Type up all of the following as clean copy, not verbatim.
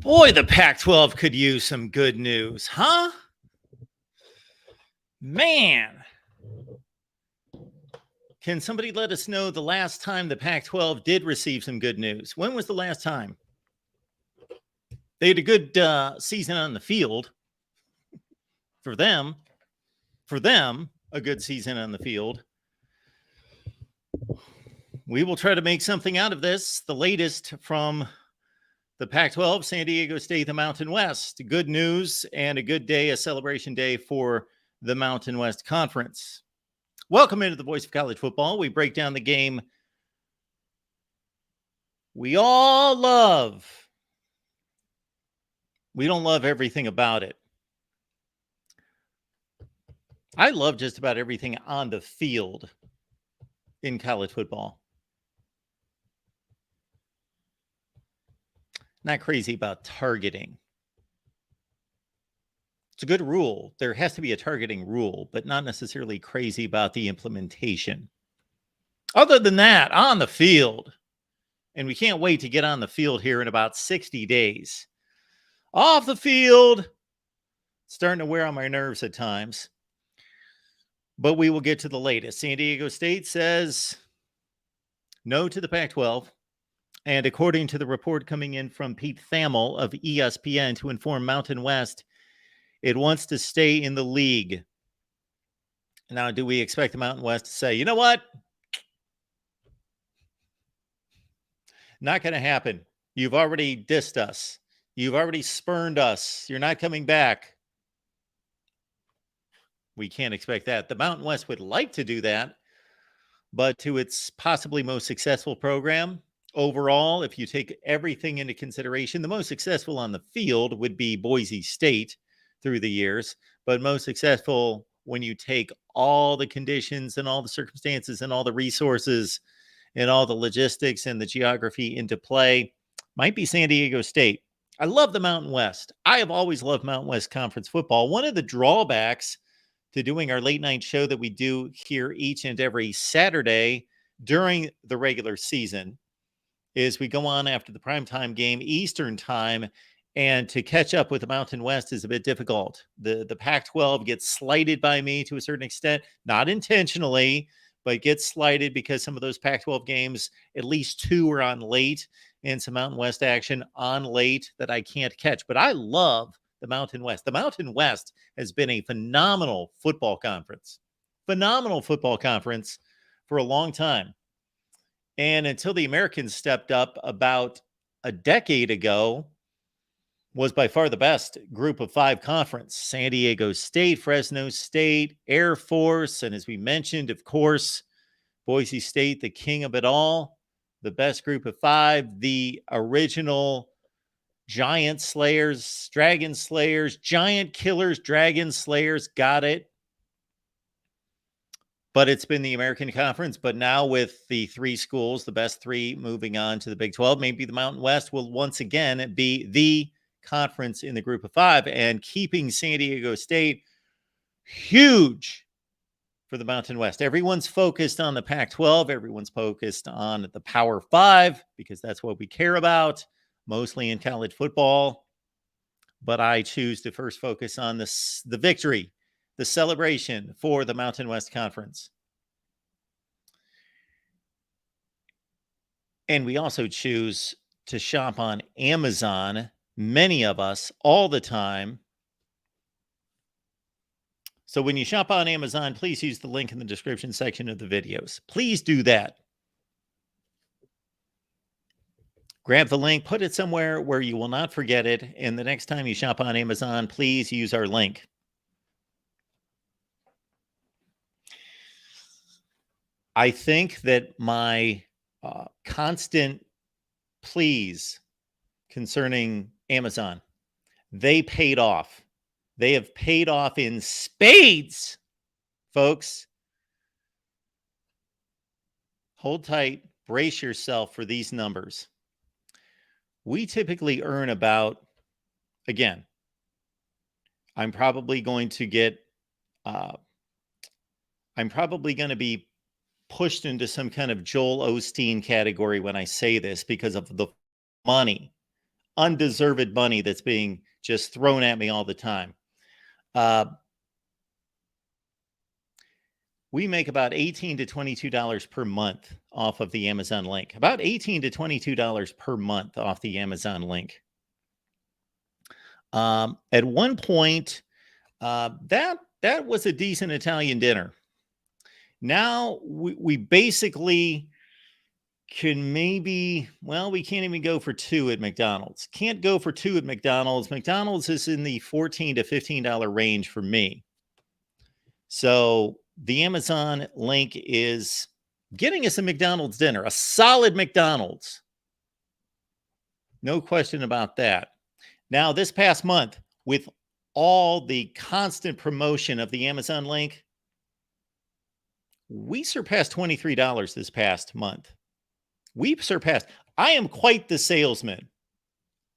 Boy, the Pac-12 could use some good news, huh? Man. Can somebody let us know the last time the Pac-12 did receive some good news? When was the last time? They had a good season on the field. For them, a good season on the field. We will try to make something out of this. The latest from the Pac-12, San Diego State, the Mountain West. Good news and a good day, a celebration day for the Mountain West Conference. Welcome into the Voice of College Football. We break down the game we all love. We don't love everything about it. I love just about everything on the field in college football. Not crazy about targeting. It's a good rule. There has to be a targeting rule, but not necessarily crazy about the implementation. Other than that, on the field, and we can't wait to get on the field here in about 60 days. Off the field, starting to wear on my nerves at times. But we will get to the latest. San Diego State says no to the Pac-12. And according to the report coming in from Pete Thamel of ESPN to inform Mountain West, it wants to stay in the league. Now, do we expect the Mountain West to say, you know what? Not going to happen. You've already dissed us. You've already spurned us. You're not coming back. We can't expect that. The Mountain West would like to do that, but to its possibly most successful program overall, if you take everything into consideration, the most successful on the field would be Boise State through the years, but most successful when you take all the conditions and all the circumstances and all the resources and all the logistics and the geography into play, might be San Diego State. I love the Mountain West. I have always loved Mountain West Conference football. One of the drawbacks to doing our late night show that we do here each and every Saturday during the regular season is we go on after the primetime game Eastern time, and to catch up with the Mountain West is a bit difficult. The Pac-12 gets slighted by me to a certain extent, not intentionally, but gets slighted because some of those Pac-12 games, at least two are on late, and some Mountain West action on late that I can't catch. But I love the Mountain West. The Mountain West has been a phenomenal football conference for a long time. And until the Americans stepped up about a decade ago, was by far the best group of five conference. San Diego State, Fresno State, Air Force, and as we mentioned, of course, Boise State, the king of it all, the best group of five, the original Giant Slayers, Dragon Slayers, Giant Killers, Dragon Slayers, got it. But it's been the American Conference. But now with the three schools, the best three moving on to the Big 12, maybe the Mountain West will once again be the conference in the group of five, and keeping San Diego State huge for the Mountain West. Everyone's focused on the Pac-12. Everyone's focused on the Power Five because that's what we care about, mostly in college football. But I choose to first focus on the victory, the celebration for the Mountain West Conference. And we also choose to shop on Amazon, many of us, all the time. So when you shop on Amazon, please use the link in the description section of the videos. Please do that. Grab the link, put it somewhere where you will not forget it. And the next time you shop on Amazon, please use our link. I think that my constant pleas concerning Amazon, they paid off. They have paid off in spades, folks. Hold tight, brace yourself for these numbers. We typically earn about, again, I'm probably going to be pushed into some kind of Joel Osteen category when I say this because of the money undeserved money that's being just thrown at me all the time. We make about $18 to $22 per month off of the Amazon link. About $18 to $22 per month off the Amazon link. At one point, that was a decent Italian dinner. Now we basically can maybe, well, we can't even go for two at McDonald's. Can't go for two at McDonald's. McDonald's is in the $14 to $15 range for me. So the Amazon link is getting us a McDonald's dinner, a solid McDonald's. No question about that. Now, this past month, with all the constant promotion of the Amazon link, we surpassed $23 this past month. We surpassed. I am quite the salesman.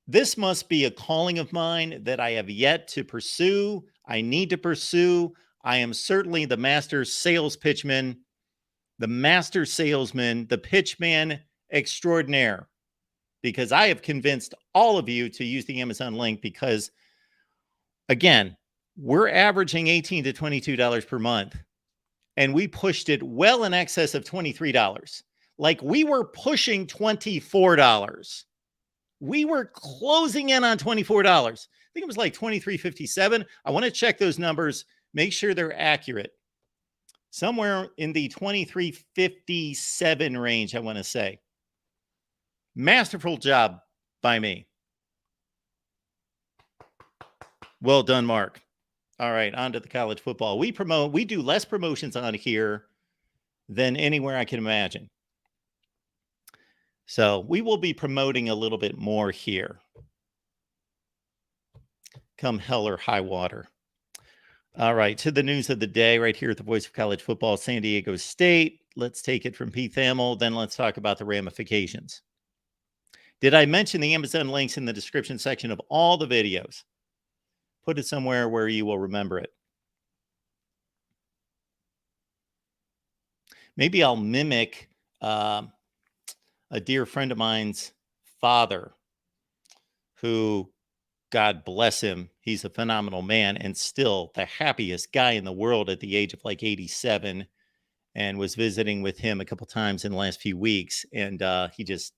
This must be a calling of mine that I have yet to pursue. I need to pursue. I am certainly the master sales pitchman, the master salesman, the pitchman extraordinaire, because I have convinced all of you to use the Amazon link because, again, we're averaging $18 to $22 per month, and we pushed it well in excess of $23. Like we were pushing $24. We were closing in on $24. I think it was like $23.57. I want to check those numbers, make sure they're accurate. Somewhere in the $23.57 range, I want to say. Masterful job by me. Well done, Mark. All right, on to the college football. We do less promotions on here than anywhere I can imagine. So we will be promoting a little bit more here. Come hell or high water. All right, to the news of the day right here at the Voice of College Football, San Diego State. Let's take it from Pete Thamel, then let's talk about the ramifications. Did I mention the Amazon links in the description section of all the videos? Put it somewhere where you will remember it. Maybe I'll mimic a dear friend of mine's father who, God bless him, he's a phenomenal man and still the happiest guy in the world at the age of like 87, and was visiting with him a couple times in the last few weeks. And he just,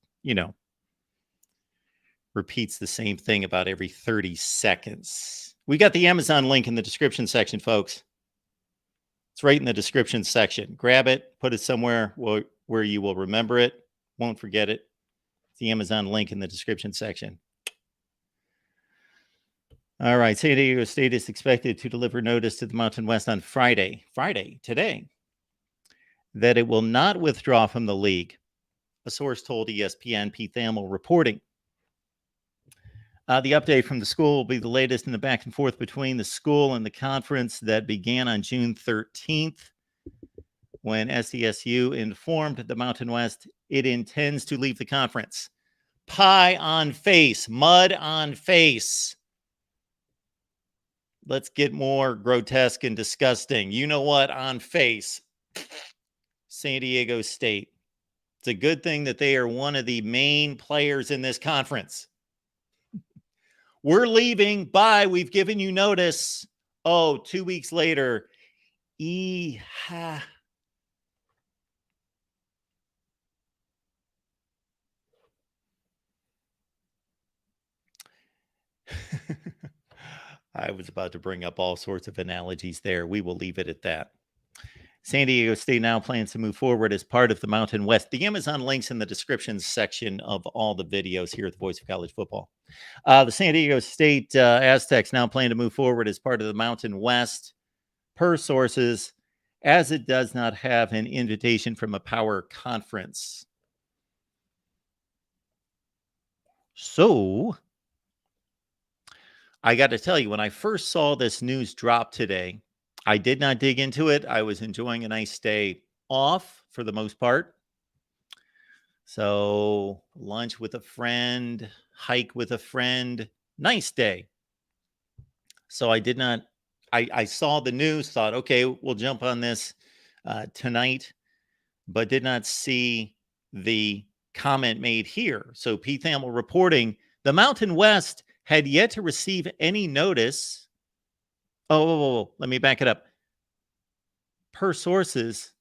repeats the same thing about every 30 seconds. We got the Amazon link in the description section, folks. It's right in the description section. Grab it, put it somewhere where you will remember it. Won't forget it. It's the Amazon link in the description section. All right. San Diego State is expected to deliver notice to the Mountain West on Friday, today, that it will not withdraw from the league. A source told ESPN, Pete Thamel, reporting. The update from the school will be the latest in the back and forth between the school and the conference that began on June 13th, when SDSU informed the Mountain West it intends to leave the conference. Pie on face, mud on face. Let's get more grotesque and disgusting. You know what? On face. San Diego State. It's a good thing that they are one of the main players in this conference. We're leaving. Bye. We've given you notice. Oh, 2 weeks later. I was about to bring up all sorts of analogies there. We will leave it at that. San Diego State now plans to move forward as part of the Mountain West. The Amazon links in the description section of all the videos here at the Voice of College Football. The San Diego State Aztecs now plan to move forward as part of the Mountain West, per sources, as it does not have an invitation from a power conference. So, I got to tell you, when I first saw this news drop today, I did not dig into it. I was enjoying a nice day off for the most part. So lunch with a friend, hike with a friend, nice day. So I did not, I saw the news, thought, okay, we'll jump on this tonight, but did not see the comment made here. So Pete Thamel reporting The Mountain West had yet to receive any notice. Let me back it up. Per sources,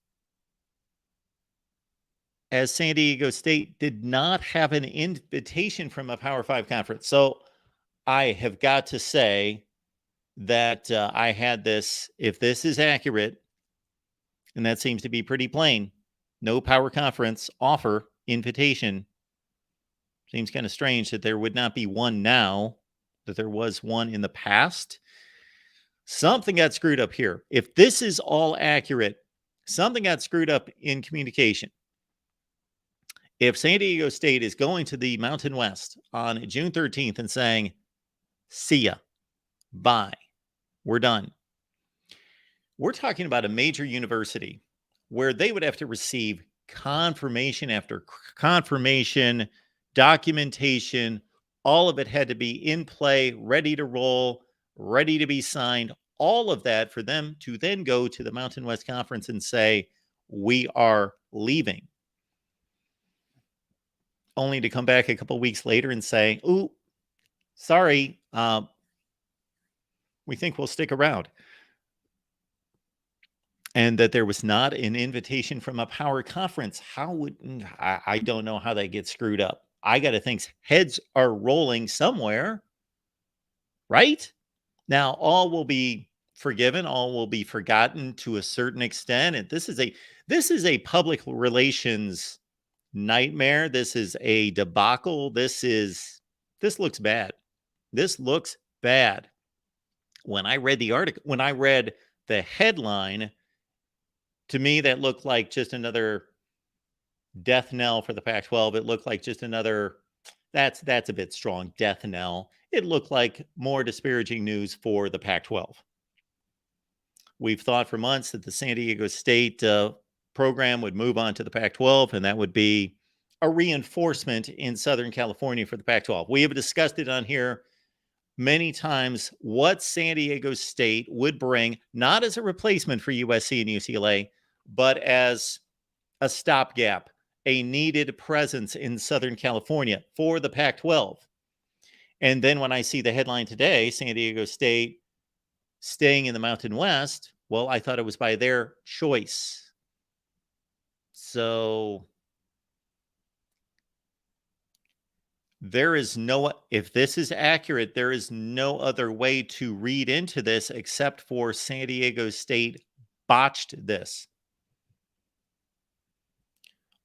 as San Diego State did not have an invitation from a Power 5 conference. So I have got to say that I had this, if this is accurate, and that seems to be pretty plain, no Power Conference offer invitation. Seems kind of strange that there would not be one now, that there was one in the past. Something got screwed up here. If this is all accurate, something got screwed up in communication. If San Diego State is going to the Mountain West on June 13th and saying, see ya, bye, we're done. We're talking about a major university where they would have to receive confirmation after confirmation, documentation. All of it had to be in play, ready to roll, ready to be signed. All of that for them to then go to the Mountain West Conference and say, we are leaving. Only to come back a couple weeks later and say, ooh, sorry, we think we'll stick around. And that there was not an invitation from a Power Conference. I don't know how that gets screwed up. I got to think heads are rolling somewhere, right? Now, all will be forgiven. All will be forgotten to a certain extent. And this is a public relations nightmare. This is a debacle. This looks bad. This looks bad. When I read the article, when I read the headline, to me, that looked like just another death knell for the Pac-12. It looked like just another, that's a bit strong, death knell. It looked like more disparaging news for the Pac-12. We've thought for months that the San Diego State program would move on to the Pac-12, and that would be a reinforcement in Southern California for the Pac-12. We have discussed it on here many times, what San Diego State would bring, not as a replacement for USC and UCLA, but as a stopgap, a needed presence in Southern California for the Pac-12. And then when I see the headline today, San Diego State staying in the Mountain West, well, I thought it was by their choice. So there is if this is accurate, there is no other way to read into this except for San Diego State botched this.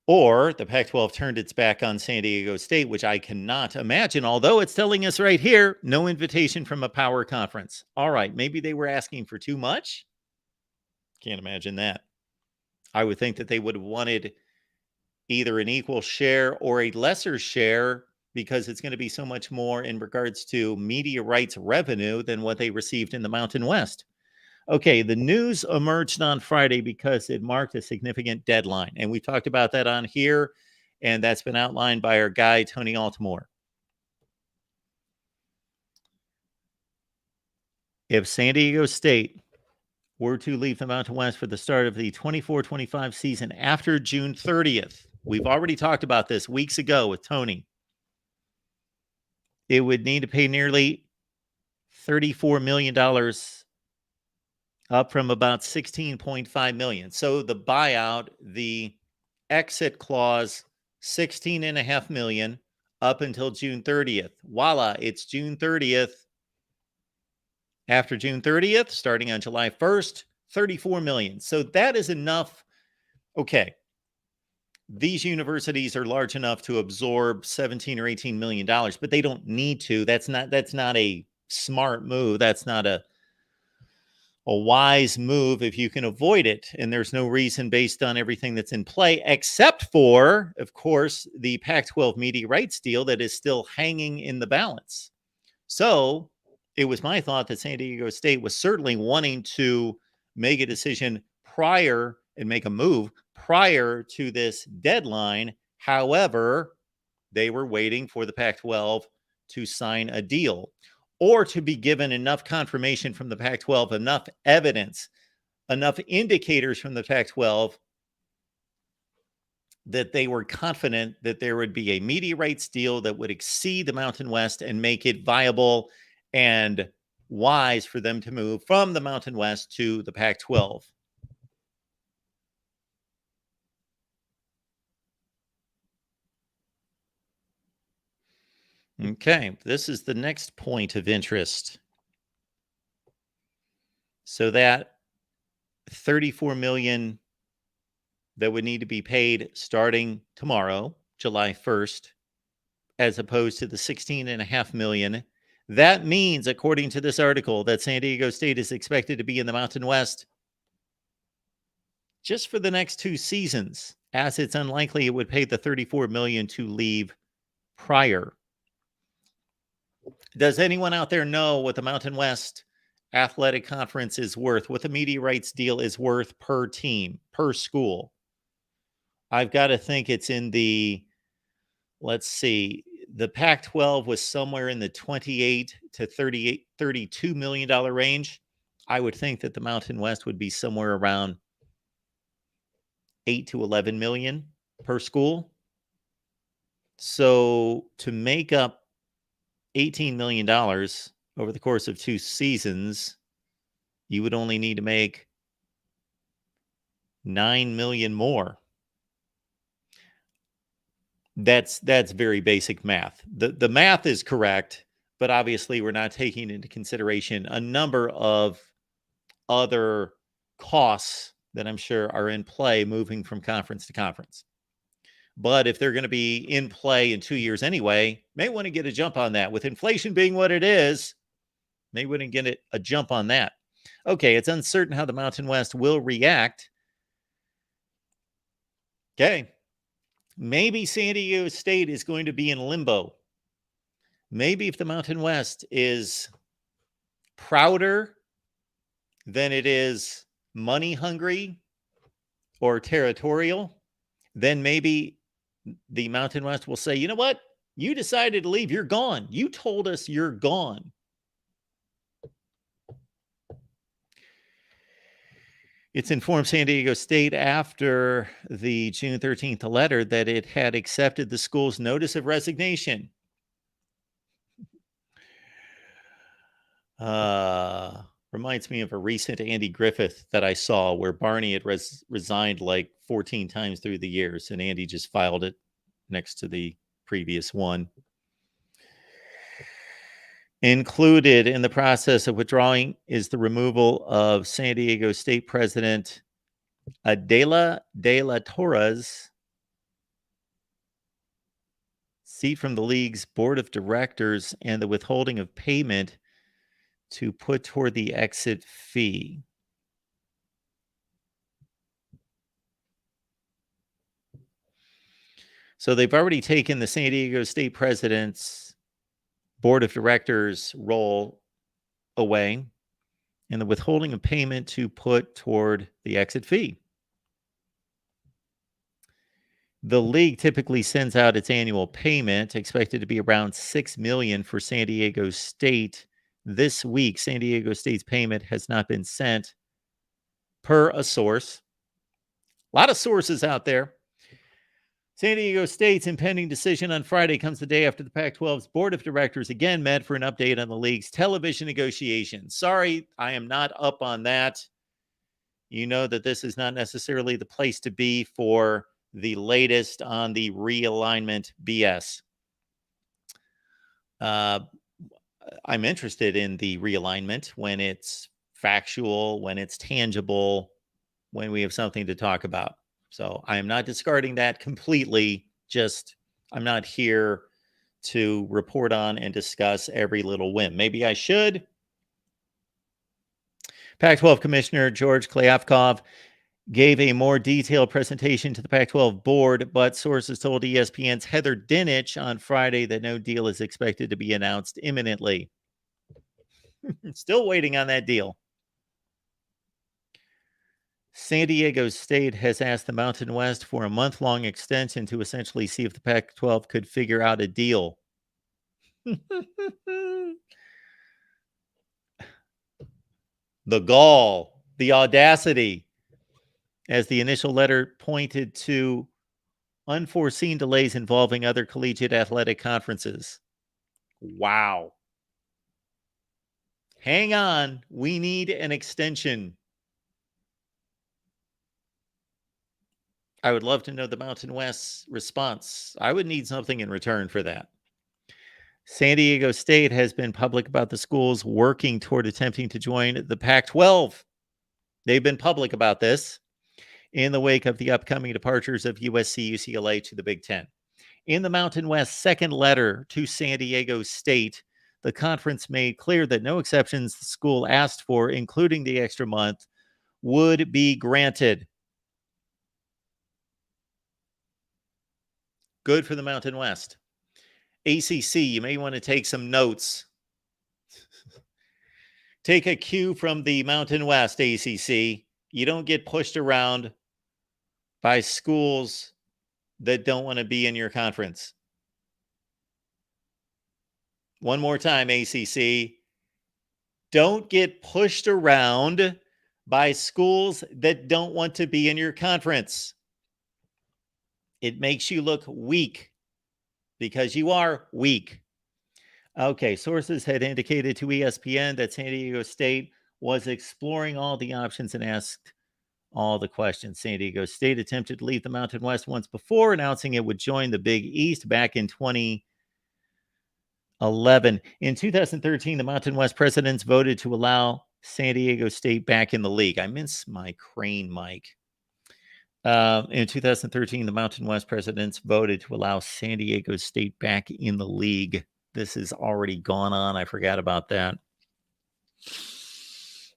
Or the Pac-12 turned its back on San Diego State, which I cannot imagine, although it's telling us right here, no invitation from a Power Conference. All right, maybe they were asking for too much. Can't imagine that. I would think that they would have wanted either an equal share or a lesser share, because it's going to be so much more in regards to media rights revenue than what they received in the Mountain West. Okay, the news emerged on Friday because it marked a significant deadline. And we talked about that on here, and that's been outlined by our guy, Tony Altimore. If San Diego State were to leave the Mountain West for the start of the 24-25 season after June 30th, we've already talked about this weeks ago with Tony, it would need to pay nearly $34 million, up from about $16.5 million. So the buyout, the exit clause, $16.5 million up until June 30th. Voila, it's June 30th. After June 30th, starting on July 1st, $34 million. So that is enough. Okay. These universities are large enough to absorb $17 or $18 million, but they don't need to. That's not a smart move. That's not a wise move if you can avoid it. And there's no reason based on everything that's in play, except for, of course, the Pac-12 media rights deal that is still hanging in the balance. So it was my thought that San Diego State was certainly wanting to make a decision prior and make a move prior to this deadline. However, they were waiting for the Pac-12 to sign a deal, or to be given enough confirmation from the Pac-12, enough evidence, enough indicators from the Pac-12 that they were confident that there would be a media rights deal that would exceed the Mountain West and make it viable and wise for them to move from the Mountain West to the Pac-12. Okay, this is the next point of interest. So that $34 million that would need to be paid starting tomorrow, July 1st, as opposed to the $16.5 million. That means, according to this article, that San Diego State is expected to be in the Mountain West just for the next 2 seasons, as it's unlikely it would pay the $34 million to leave prior. Does anyone out there know what the Mountain West Athletic Conference is worth, what the media rights deal is worth per team, per school? I've got to think it's in the, let's see, the Pac-12 was somewhere in the 28 to 38, $32 million range. I would think that the Mountain West would be somewhere around 8 to 11 million per school. So to make up $18 million over the course of 2 seasons, you would only need to make $9 million more. That's very basic math. The math is correct, but obviously we're not taking into consideration a number of other costs that I'm sure are in play moving from conference to conference. But if they're going to be in play in 2 years anyway, may want to get a jump on that. With inflation being what it is, may want to get a jump on that. Okay, it's uncertain how the Mountain West will react. Okay. Maybe San Diego State is going to be in limbo. Maybe if the Mountain West is prouder than it is money hungry or territorial, then maybe the Mountain West will say, you know what? You decided to leave. You're gone. You told us you're gone. It's informed San Diego State after the June 13th letter that it had accepted the school's notice of resignation. Reminds me of a recent Andy Griffith that I saw where Barney had resigned like 14 times through the years, and Andy just filed it next to the previous one. Included in the process of withdrawing is the removal of San Diego State President Adela de la Torres' seat from the league's board of directors and the withholding of payment to put toward the exit fee. So they've already taken the San Diego State president's board of directors role away and the withholding of payment to put toward the exit fee. The league typically sends out its annual payment, expected to be around $6 million for San Diego State. This week, San Diego State's payment has not been sent per a source. A lot of sources out there. San Diego State's impending decision on Friday comes the day after the Pac-12's board of directors again met for an update on the league's television negotiations. Sorry, I am not up on that. You know that this is not necessarily the place to be for the latest on the realignment BS. I'm interested in the realignment when it's factual, when it's tangible, when we have something to talk about. So I am not discarding that completely. Just I'm not here to report on and discuss every little whim. Maybe I should. Pac-12 Commissioner George Kliavkov gave a more detailed presentation to the Pac-12 board, but sources told ESPN's Heather Dinich on Friday that no deal is expected to be announced imminently. Still waiting on that deal. San Diego State has asked the Mountain West for a month-long extension to essentially see if the Pac-12 could figure out a deal. The gall, the audacity, as the initial letter pointed to unforeseen delays involving other collegiate athletic conferences. Wow. Hang on. We need an extension. I would love to know the Mountain West's response. I would need something in return for that. San Diego State has been public about the schools working toward attempting to join the Pac-12. They've been public about this in the wake of the upcoming departures of USC, UCLA to the Big Ten. In the Mountain West's second letter to San Diego State, the conference made clear that no exceptions the school asked for, including the extra month, would be granted. Good for the Mountain West. ACC, you may want to take some notes. Take a cue from the Mountain West, ACC. You don't get pushed around by schools that don't want to be in your conference. One more time, ACC. Don't get pushed around by schools that don't want to be in your conference. It makes you look weak because you are weak. Okay, sources had indicated to ESPN that San Diego State was exploring all the options and asked all the questions. San Diego State attempted to leave the Mountain West once before, announcing it would join the Big East back in 2011. In 2013, the Mountain West presidents voted to allow San Diego State back in the league. I miss my crane mic. In 2013, the Mountain West presidents voted to allow San Diego State back in the league. This has already gone on. I forgot about that.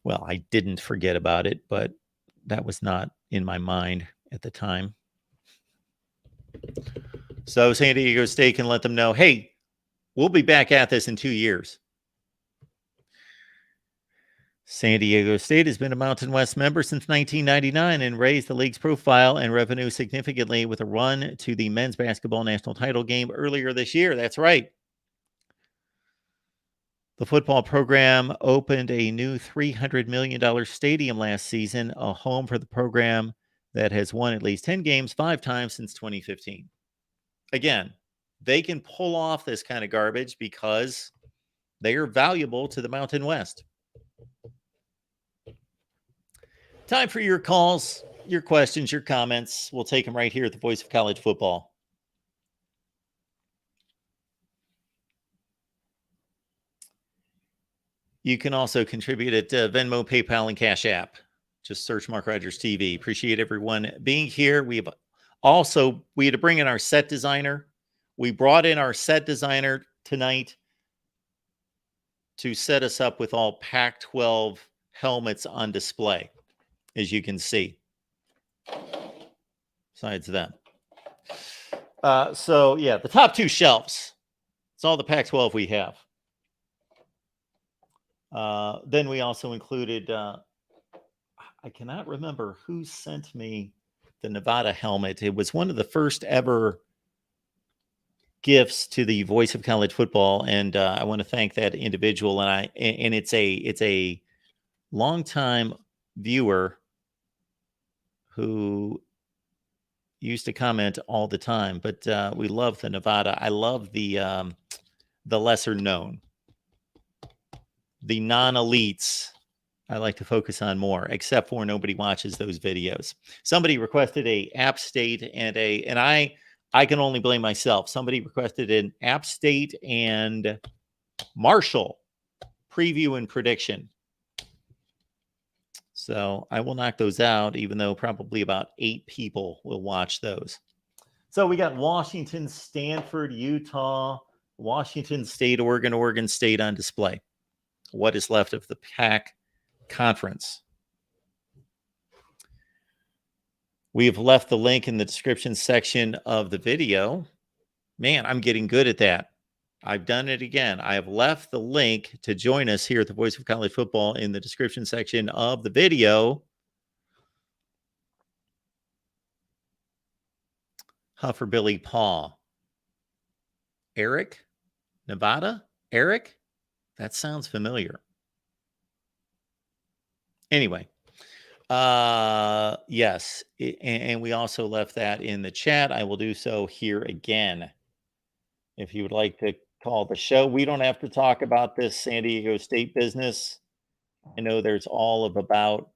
Well, I didn't forget about it, but that was not in my mind at the time. So San Diego State can let them know, hey, we'll be back at this in 2 years. San Diego State has been a Mountain West member since 1999 and raised the league's profile and revenue significantly with a run to the men's basketball national title game earlier this year. That's right. The football program opened a new $300 million stadium last season, a home for the program that has won at least 10 games 5 times since 2015. Again, they can pull off this kind of garbage because they are valuable to the Mountain West. Time for your calls, your questions, your comments. We'll take them right here at the Voice of College Football. You can also contribute at Venmo, PayPal, and Cash App. Just search Mark Rogers TV. Appreciate everyone being here. We had to bring in our set designer. We brought in our set designer tonight to set us up with all Pac-12 helmets on display, as you can see. Besides them. The top 2 shelves. It's all the Pac-12 we have. Then we also included, I cannot remember who sent me the Nevada helmet. It was one of the first ever gifts to the Voice of College Football, and I want to thank that individual. And it's a longtime viewer who used to comment all the time. But we love the Nevada. I love the lesser known. The non-elites, I like to focus on more, except for nobody watches those videos. Somebody requested a App State and I can only blame myself. Somebody requested an App State and Marshall preview and prediction. So I will knock those out, even though probably about 8 people will watch those. So we got Washington, Stanford, Utah, Washington State, Oregon State on display. What is left of the PAC conference. We have left the link in the description section of the video. Man, I'm getting good at that. I've done it again. I have left the link to join us here at the Voice of College Football in the description section of the video. Huffer Billy Paw. Eric? Nevada? Eric? That sounds familiar. Anyway, Yes. And we also left that in the chat. I will do so here again. If you would like to call the show, we don't have to talk about this San Diego State business. I know there's all of about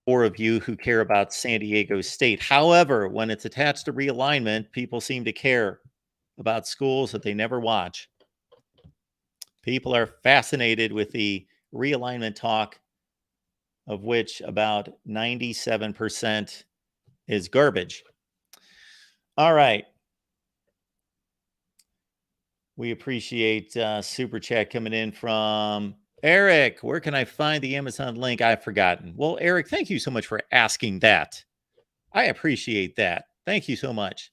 4 of you who care about San Diego State. However, when it's attached to realignment, people seem to care about schools that they never watch. People are fascinated with the realignment talk, of which about 97% is garbage. All right. We appreciate Super Chat coming in from Eric. Where can I find the Amazon link? I've forgotten. Well, Eric, thank you so much for asking that. I appreciate that. Thank you so much.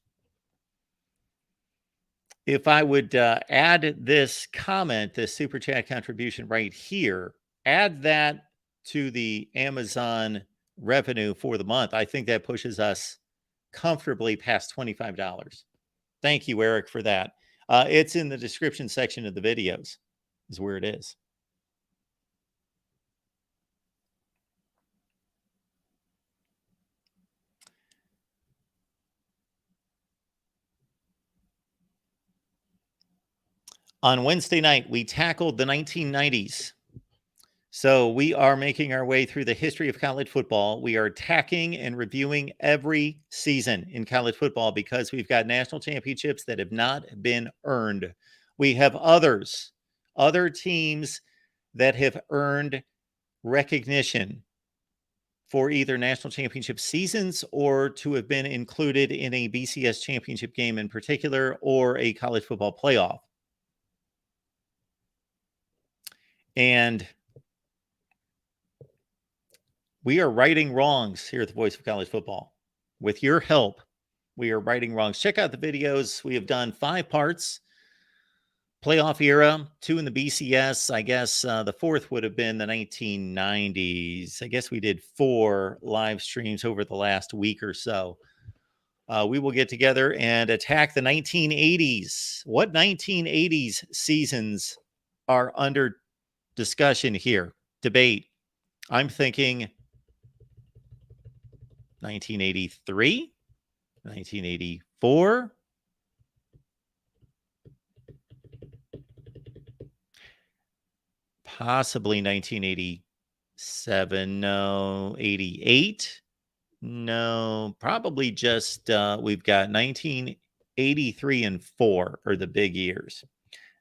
If I would add this comment, this Super Chat contribution right here, add that to the Amazon revenue for the month, I think that pushes us comfortably past $25. Thank you, Eric, for that. It's in the description section of the videos, is where it is. On Wednesday night, we tackled the 1990s. So we are making our way through the history of college football. We are attacking and reviewing every season in college football because we've got national championships that have not been earned. We have other teams that have earned recognition for either national championship seasons or to have been included in a BCS championship game in particular or a college football playoff. And we are righting wrongs here at the Voice of College Football. With your help, we are righting wrongs. Check out the videos. We have done 5 parts. Playoff era, 2 in the BCS. I guess the 4th would have been the 1990s. I guess we did 4 live streams over the last week or so. We will get together and attack the 1980s. What 1980s seasons are under discussion here? Debate. I'm thinking 1983, 1984, possibly 1987, no, 88, no, probably just, we've got 1983 and 4 are the big years.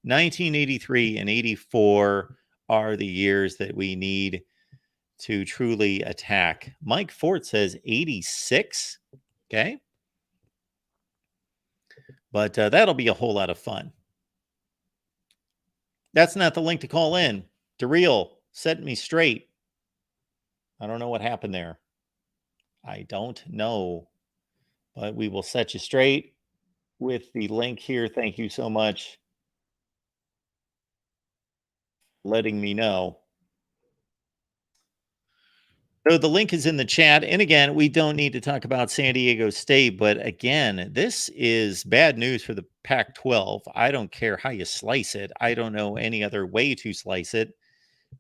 1983 and 84 are the years that we need to truly attack. Mike Fort says 86. Okay. But that'll be a whole lot of fun. That's not the link to call in. DeReal, set me straight. I don't know what happened there. I don't know. But we will set you straight with the link here. Thank you so much for letting me know. So the link is in the chat. And again, we don't need to talk about San Diego State, but again, this is bad news for the Pac-12. I don't care how you slice it. I don't know any other way to slice it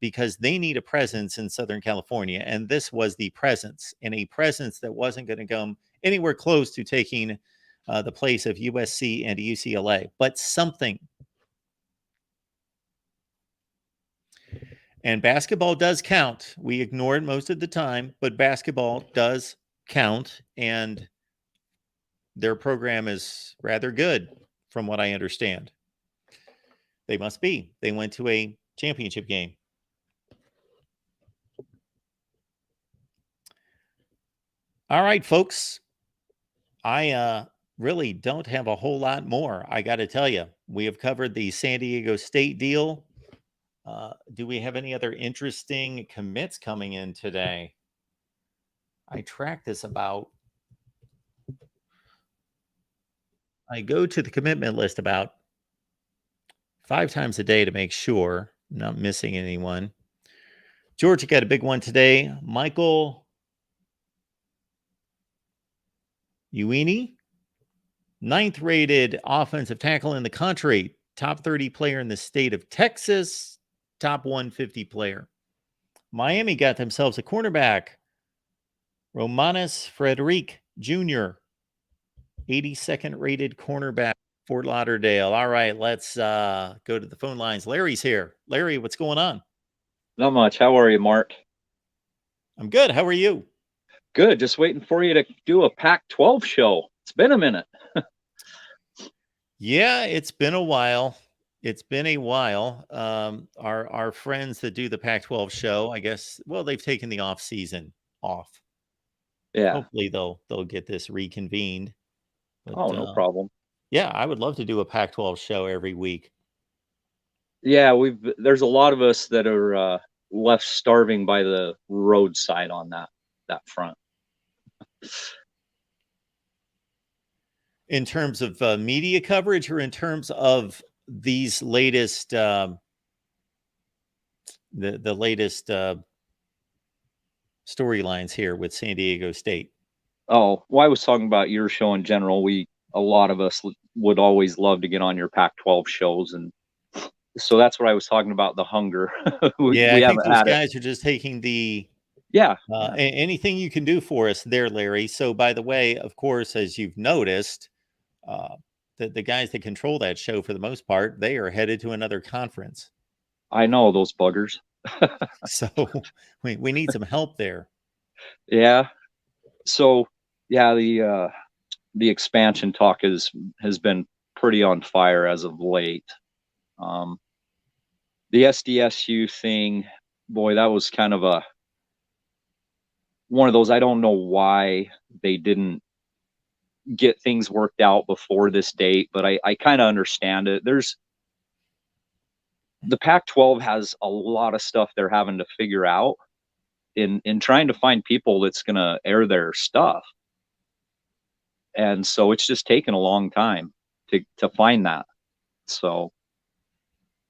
because they need a presence in Southern California. And this was the presence, and a presence that wasn't going to come anywhere close to taking the place of USC and UCLA, but something. And basketball does count. We ignore it most of the time, but basketball does count. And their program is rather good, from what I understand. They must be. They went to a championship game. All right, folks. I really don't have a whole lot more. I got to tell you, we have covered the San Diego State deal. Do we have any other interesting commits coming in today? I track this about. I go to the commitment list about 5 times a day to make sure I'm not missing anyone. Georgia got a big one today. Michael Uini, 9th rated offensive tackle in the country, top 30 player in the state of Texas, top 150 player. Miami got themselves a cornerback, Romanis Frederic Jr., 82nd rated cornerback, Fort Lauderdale. All right, let's go to the phone lines. Larry's here. Larry, what's going on? Not much. How are you, Mark? I'm good. How are you? Good. Just waiting for you to do a Pac-12 show. It's been a minute. Yeah, it's been a while. It's been a while. Our friends that do the Pac-12 show, I guess, well, they've taken the off season off. Yeah. Hopefully they'll get this reconvened. But Oh, no problem. yeah, I would love to do a Pac-12 show every week. Yeah, there's a lot of us that are left starving by the roadside on that front. In terms of media coverage, or in terms of these latest the latest storylines here with San Diego State? Oh, well, I was talking about your show in general. A lot of us would always love to get on your Pac-12 shows, and so that's what I was talking about, the hunger. Yeah, we I think haven't those had it. guys are just taking the Yeah. anything you can do for us there, Larry. So, by the way, of course, as you've noticed, the guys that control that show, for the most part, they are headed to another conference. I know those buggers. So we need some help there. Yeah. So yeah, the expansion talk has been pretty on fire as of late. The SDSU thing, boy, that was kind of one of those. I don't know why they didn't get things worked out before this date, but I kind of understand it. The Pac-12 has a lot of stuff they're having to figure out in trying to find people that's going to air their stuff. And so it's just taken a long time to find that. So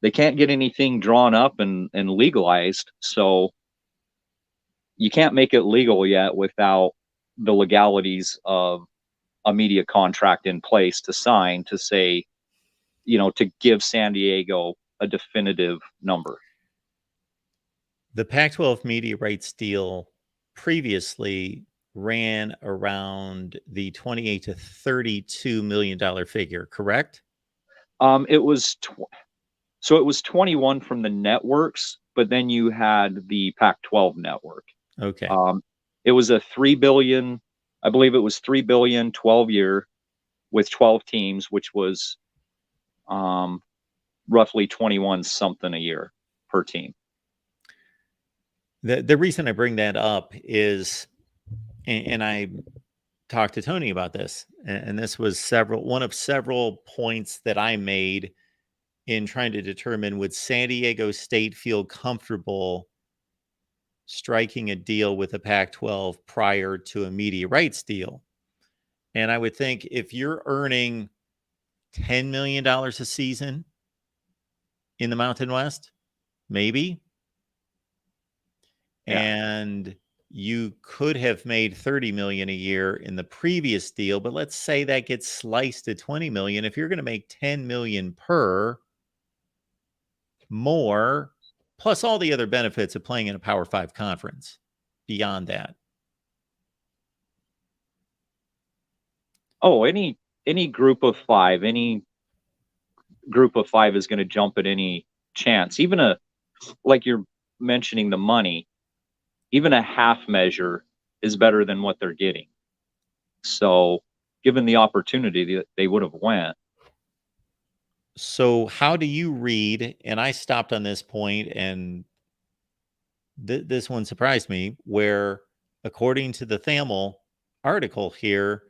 they can't get anything drawn up and legalized. So you can't make it legal yet without the legalities of a media contract in place to sign to say, to give San Diego a definitive number. The Pac-12 media rights deal previously ran around the 28 to 32 million dollar figure, correct? It was so it was 21 from the networks, but then you had the Pac-12 network. Okay. It was a 3 billion, I believe it was 3 billion 12-year with 12 teams, which was roughly 21 something a year per team. The reason I bring that up is, and I talked to Tony about this, and this was one of several points that I made in trying to determine, would San Diego State feel comfortable striking a deal with the Pac-12 prior to a media rights deal? And I would think, if you're earning $10 million a season in the Mountain West, maybe. Yeah. And you could have made 30 million a year in the previous deal, but let's say that gets sliced to 20 million. If you're going to make 10 million per more, plus all the other benefits of playing in a Power 5 conference beyond that. Oh, any group of five is going to jump at any chance. Even like you're mentioning the money, even a half measure is better than what they're getting. So given the opportunity, they would have went. So how do you read, and I stopped on this point, and this one surprised me, where according to the Thamel article here,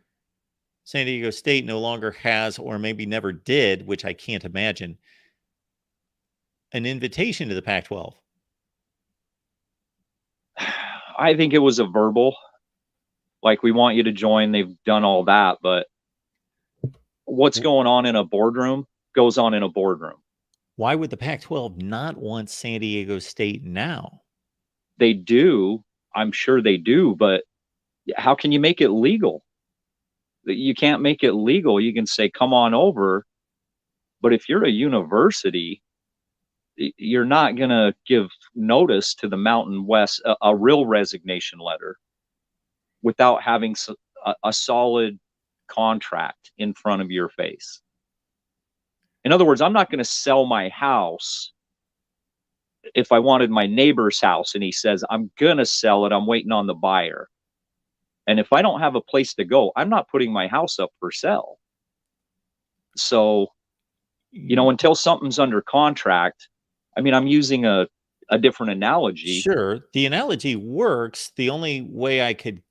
San Diego State no longer has, or maybe never did, which I can't imagine, an invitation to the Pac-12. I think it was a verbal, like, we want you to join. They've done all that, but what's going on in a boardroom goes on in a boardroom. Why would the Pac-12 not want San Diego State now? They do. I'm sure they do, but how can you make it legal? You can't make it legal. You can say, come on over. But if you're a university, you're not going to give notice to the Mountain West, a real resignation letter, without having a solid contract in front of your face. In other words, I'm not going to sell my house if I wanted my neighbor's house and he says, I'm going to sell it, I'm waiting on the buyer. And if I don't have a place to go, I'm not putting my house up for sale. So, until something's under contract, I mean, I'm using a different analogy. Sure. The analogy works. The only way I could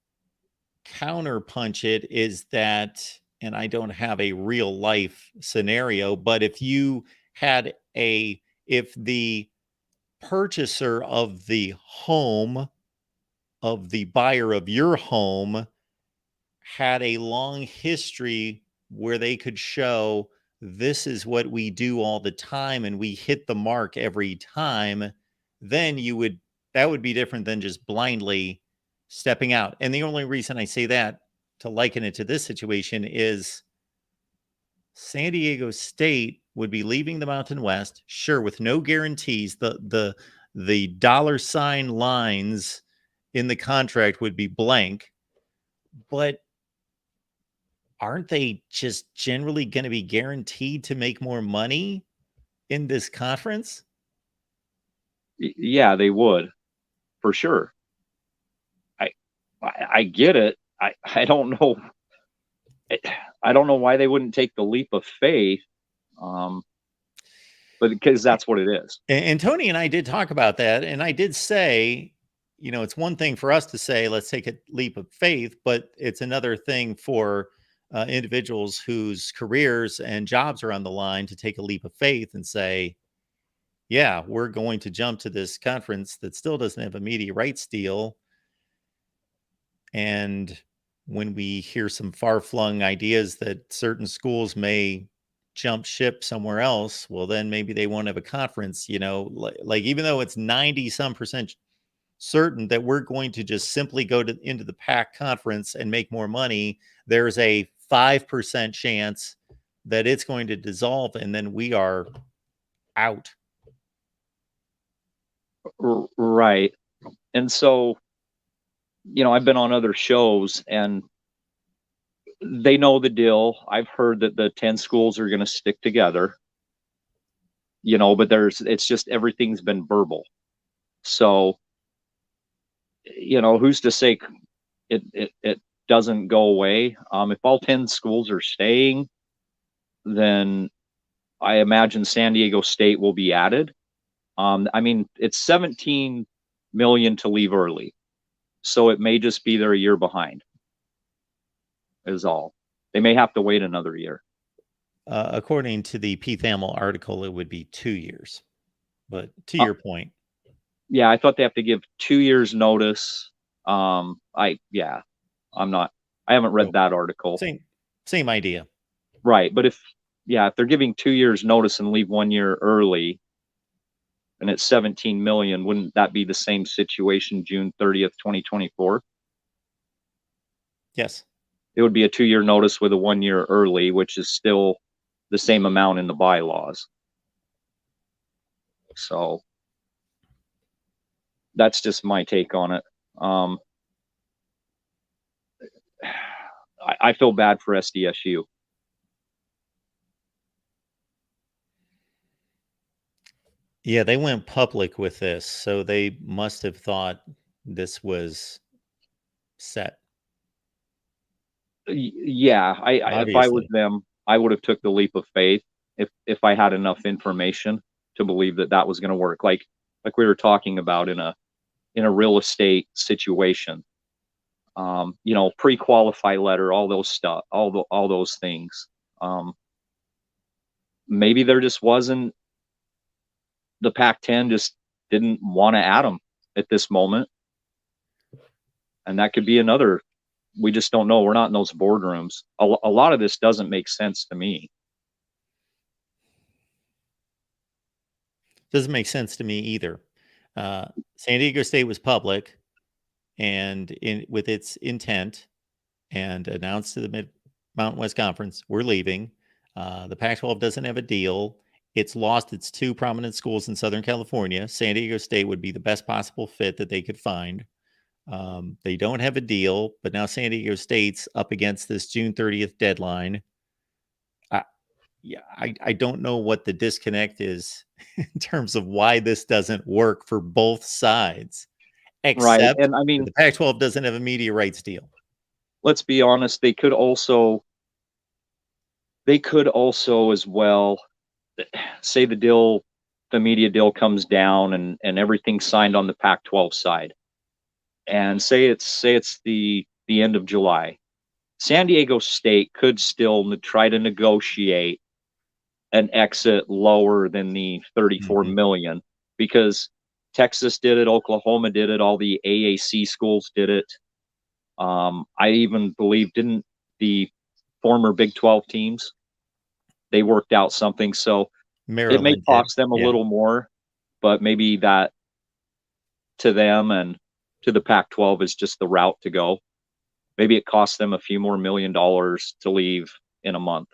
counterpunch it is that, and I don't have a real life scenario, but if the purchaser of the home, of the buyer of your home, had a long history where they could show this is what we do all the time and we hit the mark every time, then that would be different than just blindly stepping out. And the only reason I say that, to liken it to this situation, is San Diego State would be leaving the Mountain West, sure, with no guarantees. The dollar sign lines in the contract would be blank, but aren't they just generally going to be guaranteed to make more money in this conference? Yeah, they would, for sure. I get it. I don't know. I don't know why they wouldn't take the leap of faith. But because that's what it is. And Tony and I did talk about that. And I did say, it's one thing for us to say, let's take a leap of faith, but it's another thing for individuals whose careers and jobs are on the line to take a leap of faith and say, yeah, we're going to jump to this conference that still doesn't have a media rights deal. And when we hear some far-flung ideas that certain schools may jump ship somewhere else, well, then maybe they won't have a conference, like even though it's 90% certain that we're going to just simply go into the PAC conference and make more money, there's a 5% chance that it's going to dissolve and then we are out. Right. And so, I've been on other shows and they know the deal. I've heard that the 10 schools are going to stick together, but it's just everything's been verbal. So, who's to say it doesn't go away? If all 10 schools are staying, then I imagine San Diego State will be added. I mean, it's 17 million to leave early. So it may just be they're a year behind, is all. They may have to wait another year. According to the Pete Thamel article, it would be 2 years. But to your point. Yeah, I thought they have to give 2 years notice. I haven't read that article. Same idea. Right. But if they're giving 2 years notice and leave 1 year early, and it's 17 million, wouldn't that be the same situation June 30th, 2024? Yes. It would be a 2 year notice with a 1 year early, which is still the same amount in the bylaws. So that's just my take on it. I feel bad for SDSU. Yeah, they went public with this, so they must have thought this was set. Yeah, if I was them, I would have took the leap of faith if I had enough information to believe that was going to work. Like we were talking about in a real estate situation, pre-qualify letter, all those stuff, all those things. Maybe there just wasn't, the Pac-10 just didn't want to add them at this moment. And that could be another, we just don't know. We're not in those boardrooms. A lot of this doesn't make sense to me. Doesn't make sense to me either. San Diego State was public and with its intent and announced to the Mountain West Conference, we're leaving. The Pac-12 doesn't have a deal. It's lost its two prominent schools in Southern California. San Diego State would be the best possible fit that they could find. They don't have a deal, but now San Diego State's up against this June 30th deadline. I don't know what the disconnect is in terms of why this doesn't work for both sides, Right. except And I mean, the Pac-12 doesn't have a media rights deal. let's be honest, they could also as well say the media deal comes down and everything's signed on the Pac-12 side. And say it's the end of July. San Diego State could still try to negotiate an exit lower than the 34 million, because Texas did it, Oklahoma did it, all the AAC schools did it. I even believe, didn't the former Big 12 teams, they worked out something. So Maryland it may cost did. them a little more, but maybe that to them and to the Pac-12 is just the route to go. Maybe it costs them a few more $1 million to leave in a month.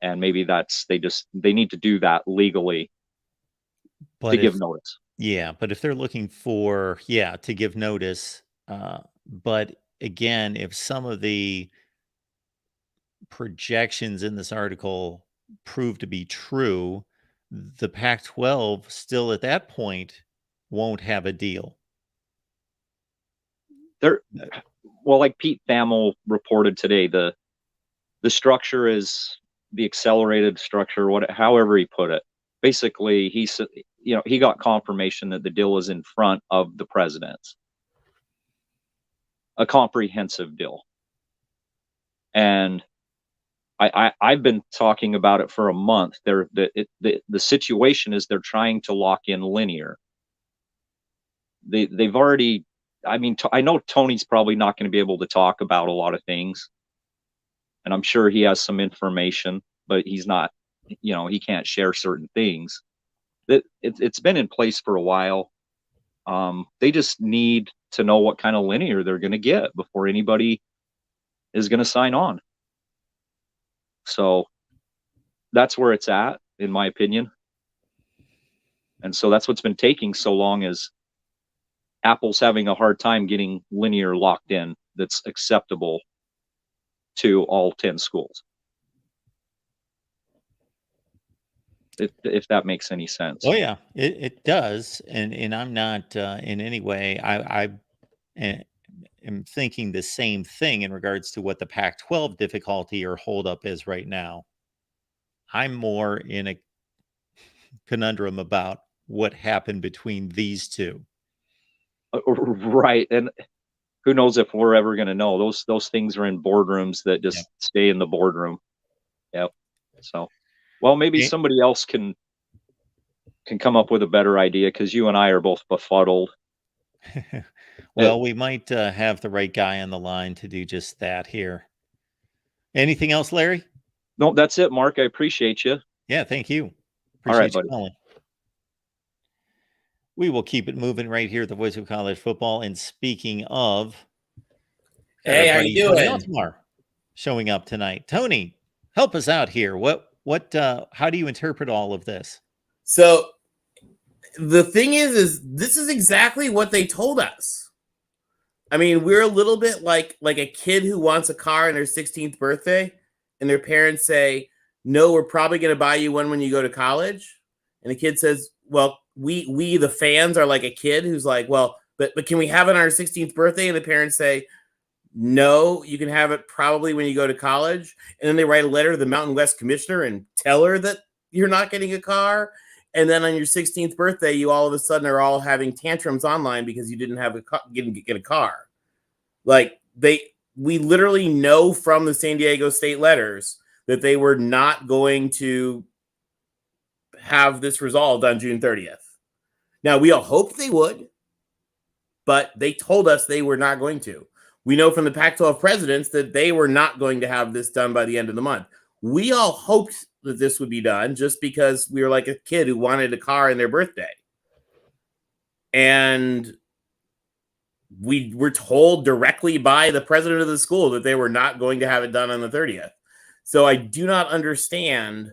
And maybe they need to do that legally to give notice. Yeah, but if they're looking for, to give notice, but again, if some of the projections in this article prove to be true, the Pac-12 still at that point won't have a deal. Well, like Pete Thamel reported today, the structure is the accelerated structure, however he put it. Basically, he said, he got confirmation that the deal is in front of the presidents, a comprehensive deal. And I've been talking about it for a month. The situation is they're trying to lock in linear. They've already. I mean, I know Tony's probably not going to be able to talk about a lot of things, and I'm sure he has some information, but he's not. He can't share certain things. It's been in place for a while. They just need to know what kind of linear they're going to get before anybody is going to sign on. So that's where it's at, in my opinion. And so that's what's been taking so long, is Apple's having a hard time getting linear locked in that's acceptable to all 10 schools. If that makes any sense. Oh yeah, it does. And I'm not in any way, I am thinking the same thing in regards to what the Pac-12 difficulty or holdup is right now. I'm more in a conundrum about what happened between these two. Right. And who knows if we're ever going to know. Those things are in boardrooms that just stay in the boardroom. Yep. So, well, maybe somebody else can come up with a better idea, because you and I are both befuddled. Well, we might have the right guy on the line to do just that here. Anything else, Larry? No, that's it, Mark. I appreciate you. Yeah, thank you. Appreciate you calling. We will keep it moving right here at the Voice of College Football. And speaking of, hey, how you doing? Tony Altimore showing up tonight. Tony, help us out here. How do you interpret all of this? So the thing is this is exactly what they told us. I mean, we're a little bit like a kid who wants a car on their 16th birthday, and their parents say, no, we're probably going to buy you one when you go to college. And the kid says, well, we the fans are like a kid who's like, well, but can we have it on our 16th birthday? And the parents say, no, you can have it probably when you go to college. And then they write a letter to the Mountain West commissioner and tell her that you're not getting a car. And then on your 16th birthday, you all of a sudden are all having tantrums online because you didn't have get a car. Like we literally know from the San Diego State letters that they were not going to have this resolved on June 30th. Now, we all hoped they would, but they told us they were not going to. We know from the Pac-12 presidents that they were not going to have this done by the end of the month. We all hoped that this would be done just because we were like a kid who wanted a car in their birthday. And we were told directly by the president of the school that they were not going to have it done on the 30th. So I do not understand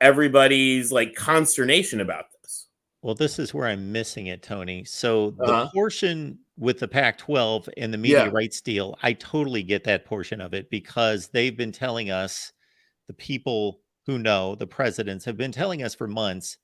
everybody's like consternation about this. Well, this is where I'm missing it, Tony. So the Uh-huh. portion with the Pac-12 and the media Yeah. rights deal, I totally get that portion of it because they've been telling us, the people who know, the presidents have been telling us for months,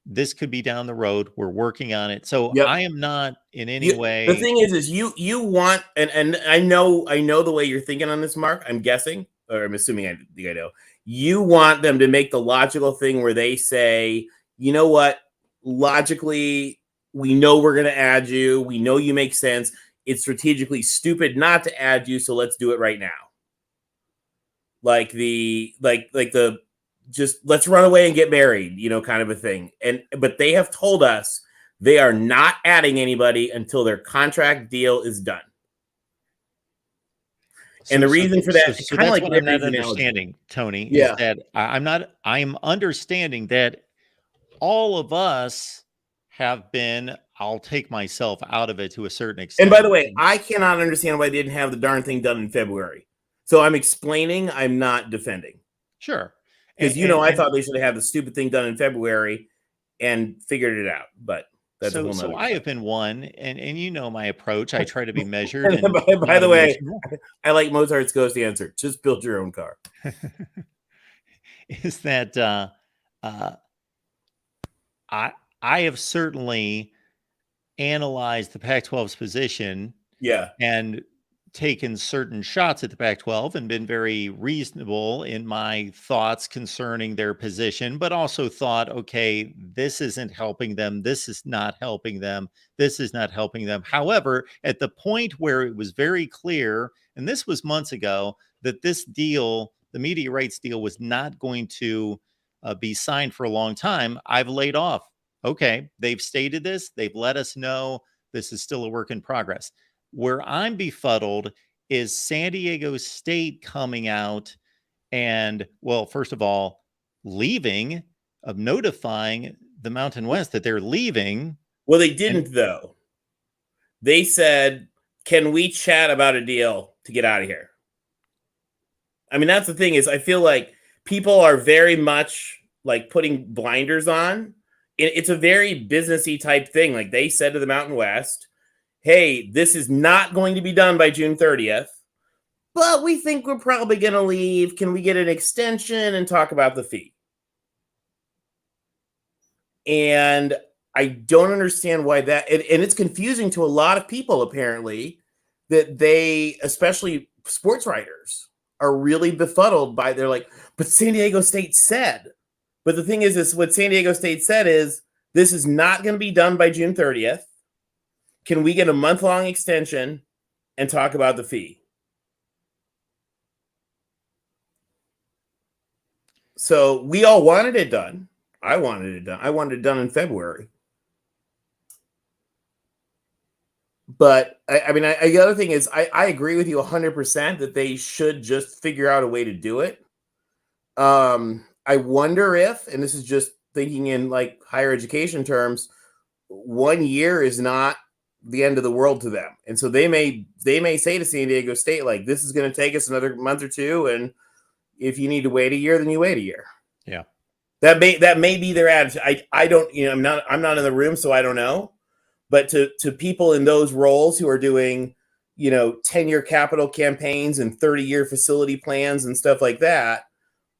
this could be down the road. We're working on it. So Yep. I am not in any The way. thing is you want, and I know the way you're thinking on this, Mark. I'm guessing, or I'm assuming I think I know. You want them to make the logical thing where they say, you know what, logically, we know we're going to add you. We know you make sense. It's strategically stupid not to add you, so let's do it right now. Like the just let's run away and get married, kind of a thing. But they have told us they are not adding anybody until their contract deal is done. And the reason for that, so kind of that's like what I'm not Larry's analogy. understanding, Tony, is Yeah. that I'm understanding that all of us have been, I'll take myself out of it to a certain extent. And by the way, I cannot understand why they didn't have the darn thing done in February. So I'm explaining, I'm not defending. Sure. Because, I thought they should have had the stupid thing done in February and figured it out. But that's a whole nother so I have been one, and my approach. I try to be measured. And And by the not way, emotional. I like Mozart's ghost answer. Just build your own car. Is that I have certainly analyzed the Pac-12's position Yeah. and taken certain shots at the Pac-12 and been very reasonable in my thoughts concerning their position, but also thought, okay, this isn't helping them. This is not helping them. This is not helping them. However, at the point where it was very clear, and this was months ago, that this deal, the media rights deal, was not going to be signed for a long time, I've laid off. Okay, they've stated this. They've let us know this is still a work in progress. Where I'm befuddled is San Diego State coming out and, well, first of all, notifying the Mountain West that they're leaving. Well, they didn't, though. They said, can we chat about a deal to get out of here? I mean, that's the thing is I feel like people are very much like putting blinders on. It's a very businessy type thing. Like they said to the Mountain West, hey, this is not going to be done by June 30th, but we think we're probably going to leave. Can we get an extension and talk about the fee? And I don't understand why that, and it's confusing to a lot of people, apparently, that they, especially sports writers, are really befuddled by, they're like, but San Diego State said. But the thing is what San Diego State said is, this is not going to be done by June 30th. Can we get a month-long extension and talk about the fee? So we all wanted it done. I wanted it done. I wanted it done in February. But I mean, the other thing is, I agree with you 100% that they should just figure out a way to do it. I wonder if, and this is just thinking in like higher education terms, 1 year is not the end of the world to them. And so they may say to San Diego State, like, this is going to take us another month or two. And if you need to wait a year, then you wait a year. Yeah. That may be their attitude. I don't, I'm not in the room, so I don't know. But to people in those roles who are doing, 10-year capital campaigns and 30-year facility plans and stuff like that,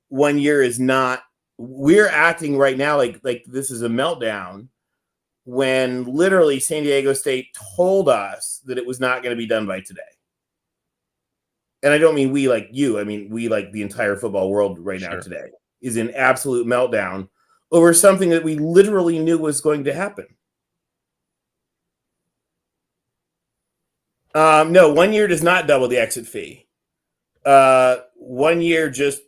1 year is not, we're acting right now like this is a meltdown, when literally San Diego State told us that it was not going to be done by today. And I don't mean we like you. I mean, we like the entire football world right now today is in absolute meltdown over something that we literally knew was going to happen. No, 1 year does not double the exit fee. 1 year just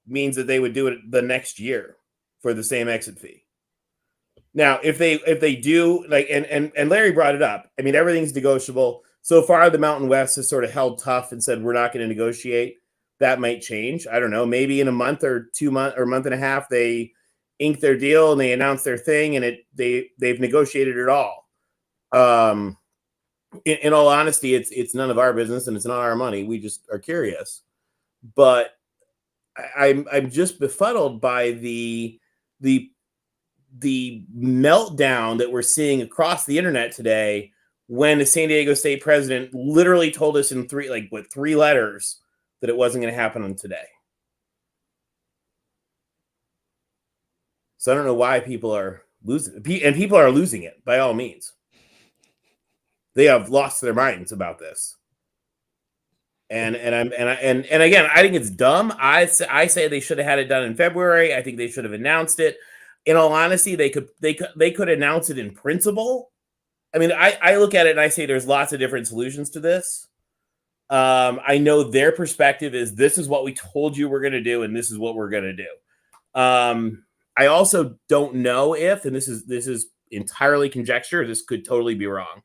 means that they would do it the next year for the same exit fee. Now, if they do, like, and Larry brought it up, I mean, everything's negotiable. So far, the Mountain West has sort of held tough and said, we're not going to negotiate. That might change. I don't know. Maybe in a month or 2 months or a month and a half, they ink their deal and they announce their thing and they've negotiated it all. In all honesty, it's none of our business and it's not our money. We just are curious. But I'm just befuddled by the meltdown that we're seeing across the internet today when the San Diego State president literally told us in three letters that it wasn't going to happen on today. So I don't know why people are losing, and people are losing it by all means. They have lost their minds about this. And again, I think it's dumb. I say they should have had it done in February. I think they should have announced it. In all honesty, they could announce it in principle. I mean, I look at it and I say there's lots of different solutions to this. I know their perspective is this is what we told you we're going to do, and this is what we're going to do. I also don't know if, and this is entirely conjecture. This could totally be wrong.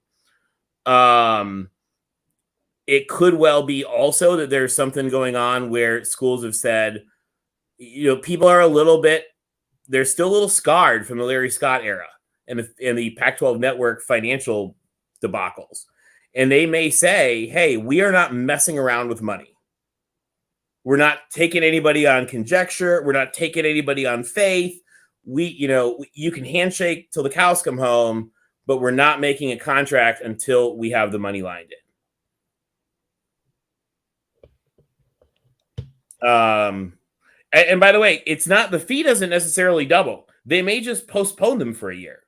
It could well be also that there's something going on where schools have said, people are they're still a little scarred from the Larry Scott era and the Pac-12 network financial debacles. And they may say, hey, we are not messing around with money. We're not taking anybody on conjecture. We're not taking anybody on faith. You can handshake till the cows come home, but we're not making a contract until we have the money lined in. And by the way, it's not, the fee doesn't necessarily double. They may just postpone them for a year.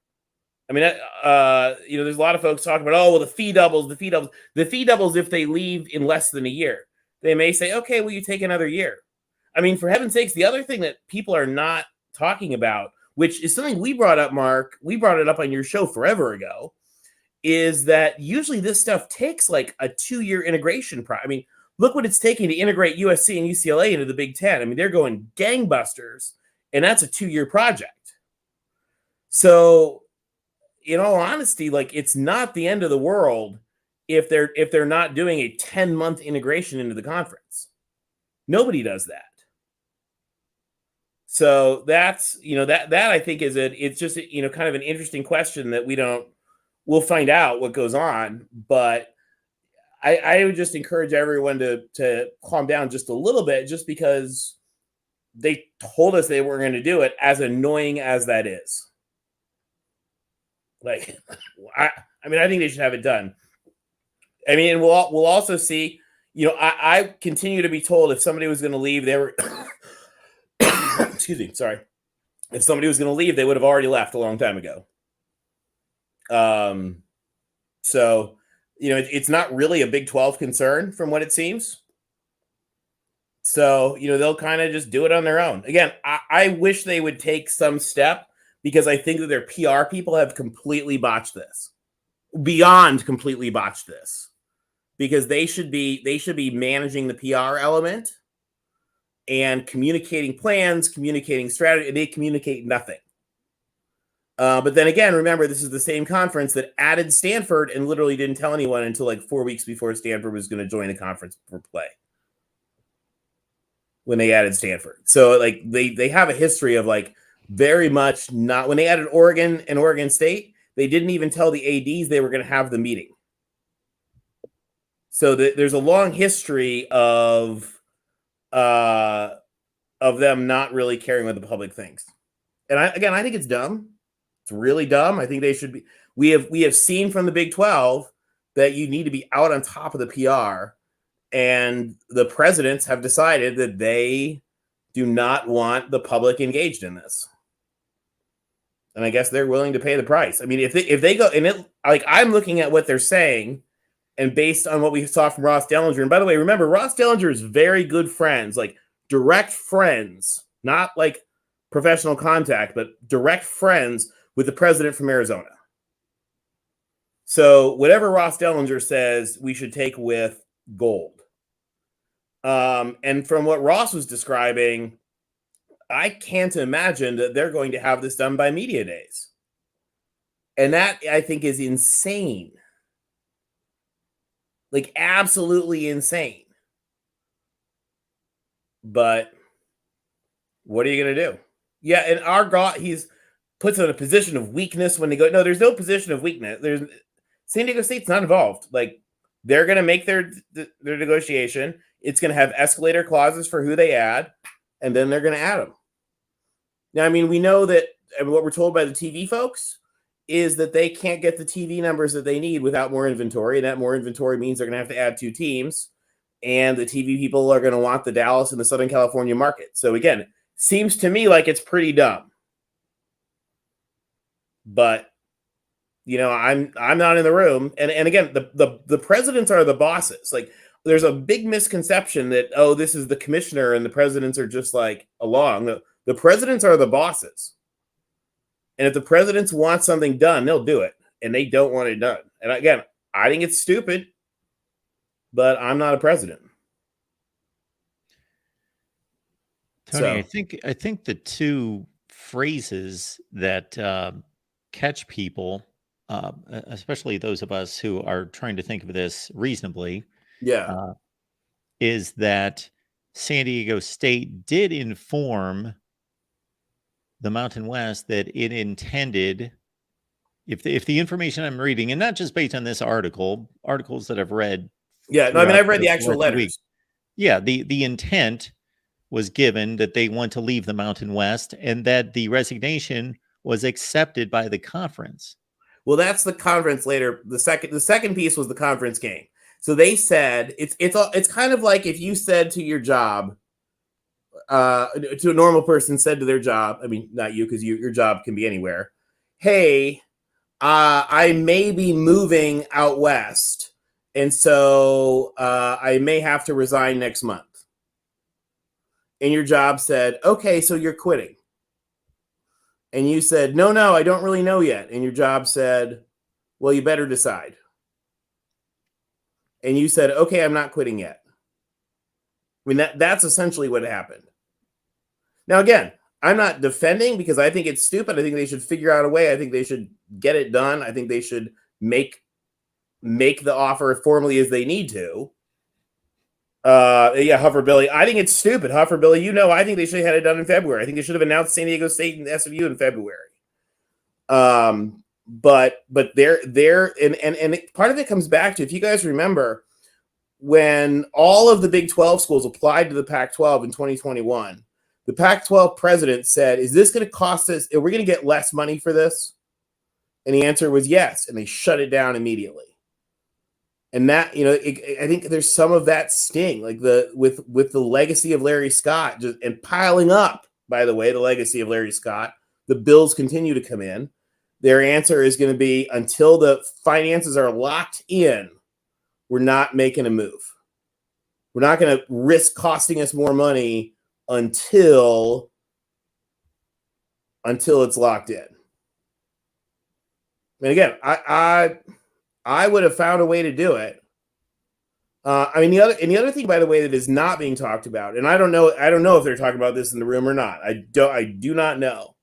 I mean, there's a lot of folks talking about, the fee doubles. The fee doubles if they leave in less than a year. They may say, okay, will you take another year? I mean, for heaven's sakes, the other thing that people are not talking about, which is something we brought up, Mark, we brought it up on your show forever ago, is that usually this stuff takes like a 2-year integration. I mean, look what it's taking to integrate USC and UCLA into the Big Ten. I mean, they're going gangbusters, and that's a 2-year project. So, in all honesty, it's not the end of the world if they're not doing a 10-month integration into the conference. Nobody does that. So that's, that I think it's just, kind of an interesting question that we'll find out what goes on, but I would just encourage everyone to calm down just a little bit, just because they told us they were going to do it, as annoying as that is. I think they should have it done. I mean, and we'll also see, I continue to be told if somebody was going to leave, they were, excuse me, sorry. If somebody was going to leave, they would have already left a long time ago. So, it's not really a Big 12 concern from what it seems. So, they'll kind of just do it on their own. Again, I wish they would take some step, because I think that their PR people have completely botched this. Beyond completely botched this. Because they should be managing the PR element and communicating plans, communicating strategy. They communicate nothing. But then again, remember, this is the same conference that added Stanford and literally didn't tell anyone until 4 weeks before Stanford was going to join the conference for play. When they added Stanford. So they have a history of very much not, when they added Oregon and Oregon State, they didn't even tell the ADs they were going to have the meeting. So there's a long history of them not really caring what the public thinks. And I think it's dumb. It's really dumb. I think they should be. We have seen from the Big 12 that you need to be out on top of the PR, and the presidents have decided that they do not want the public engaged in this. And I guess they're willing to pay the price. I mean, if they go, and I'm looking at what they're saying, and based on what we saw from Ross Dellinger, and by the way, remember, Ross Dellinger is very good friends, direct friends, not professional contact, but direct friends with the president from Arizona. So whatever Ross Dellinger says, we should take with gold. And from what Ross was describing, I can't imagine that they're going to have this done by media days. And that, I think, is insane. Absolutely insane. But what are you going to do? Yeah, and our God, he's puts in a position of weakness when they go. No, there's no position of weakness. San Diego State's not involved. They're going to make their negotiation. It's going to have escalator clauses for who they add. and then they're going to add them. Now, I mean, we know that what we're told by the TV folks is that they can't get the TV numbers that they need without more inventory, and that more inventory means they're going to have to add 2 teams, and the TV people are going to want the Dallas and the Southern California market. So again, seems to me like it's pretty dumb. But you know, I'm not in the room, and again, the presidents are the bosses. Like, there's a big misconception that, oh, this is the commissioner and the presidents are just like along. The presidents are the bosses. And if the presidents want something done, they'll do it. And they don't want it done. And again, I think it's stupid, but I'm not a president. Tony, I think the 2 phrases that catch people, especially those of us who are trying to think of this reasonably, is that San Diego State did inform the Mountain West that it intended, if the information I'm reading, and not just based on this articles that I've read. Yeah, no, I mean, I've read the actual letters. Yeah, the intent was given that they want to leave the Mountain West, and that the resignation was accepted by the conference. Well, that's the conference later. The second piece was the conference game. So they said it's kind of like if you said to your job, to a normal person said to their job, I mean, not you, because your job can be anywhere. Hey, I may be moving out west, and so I may have to resign next month. And your job said, okay, so you're quitting. And you said, no, I don't really know yet. And your job said, well, you better decide. And you said, okay, I'm not quitting yet. I mean, that's essentially what happened. Now, again, I'm not defending because I think it's stupid. I think they should figure out a way. I think they should get it done. I think they should make the offer formally as they need to. Huffer Billy, I think it's stupid. Huffer Billy, I think they should have had it done in February. I think they should have announced San Diego State and SMU in February. But they're and part of it comes back to, if you guys remember, when all of the Big 12 schools applied to the Pac-12 in 2021, the Pac-12 president said, is this going to cost us, are we going to get less money for this? And the answer was yes, and they shut it down immediately. And that, I think there's some of that sting, like with the legacy of Larry Scott, and piling up, by the way, the legacy of Larry Scott, the bills continue to come in. Their answer is going to be, until the finances are locked in, we're not making a move. We're not going to risk costing us more money until it's locked in. And again, I would have found a way to do it. The other thing, by the way, that is not being talked about, and I don't know if they're talking about this in the room or not. I do not know.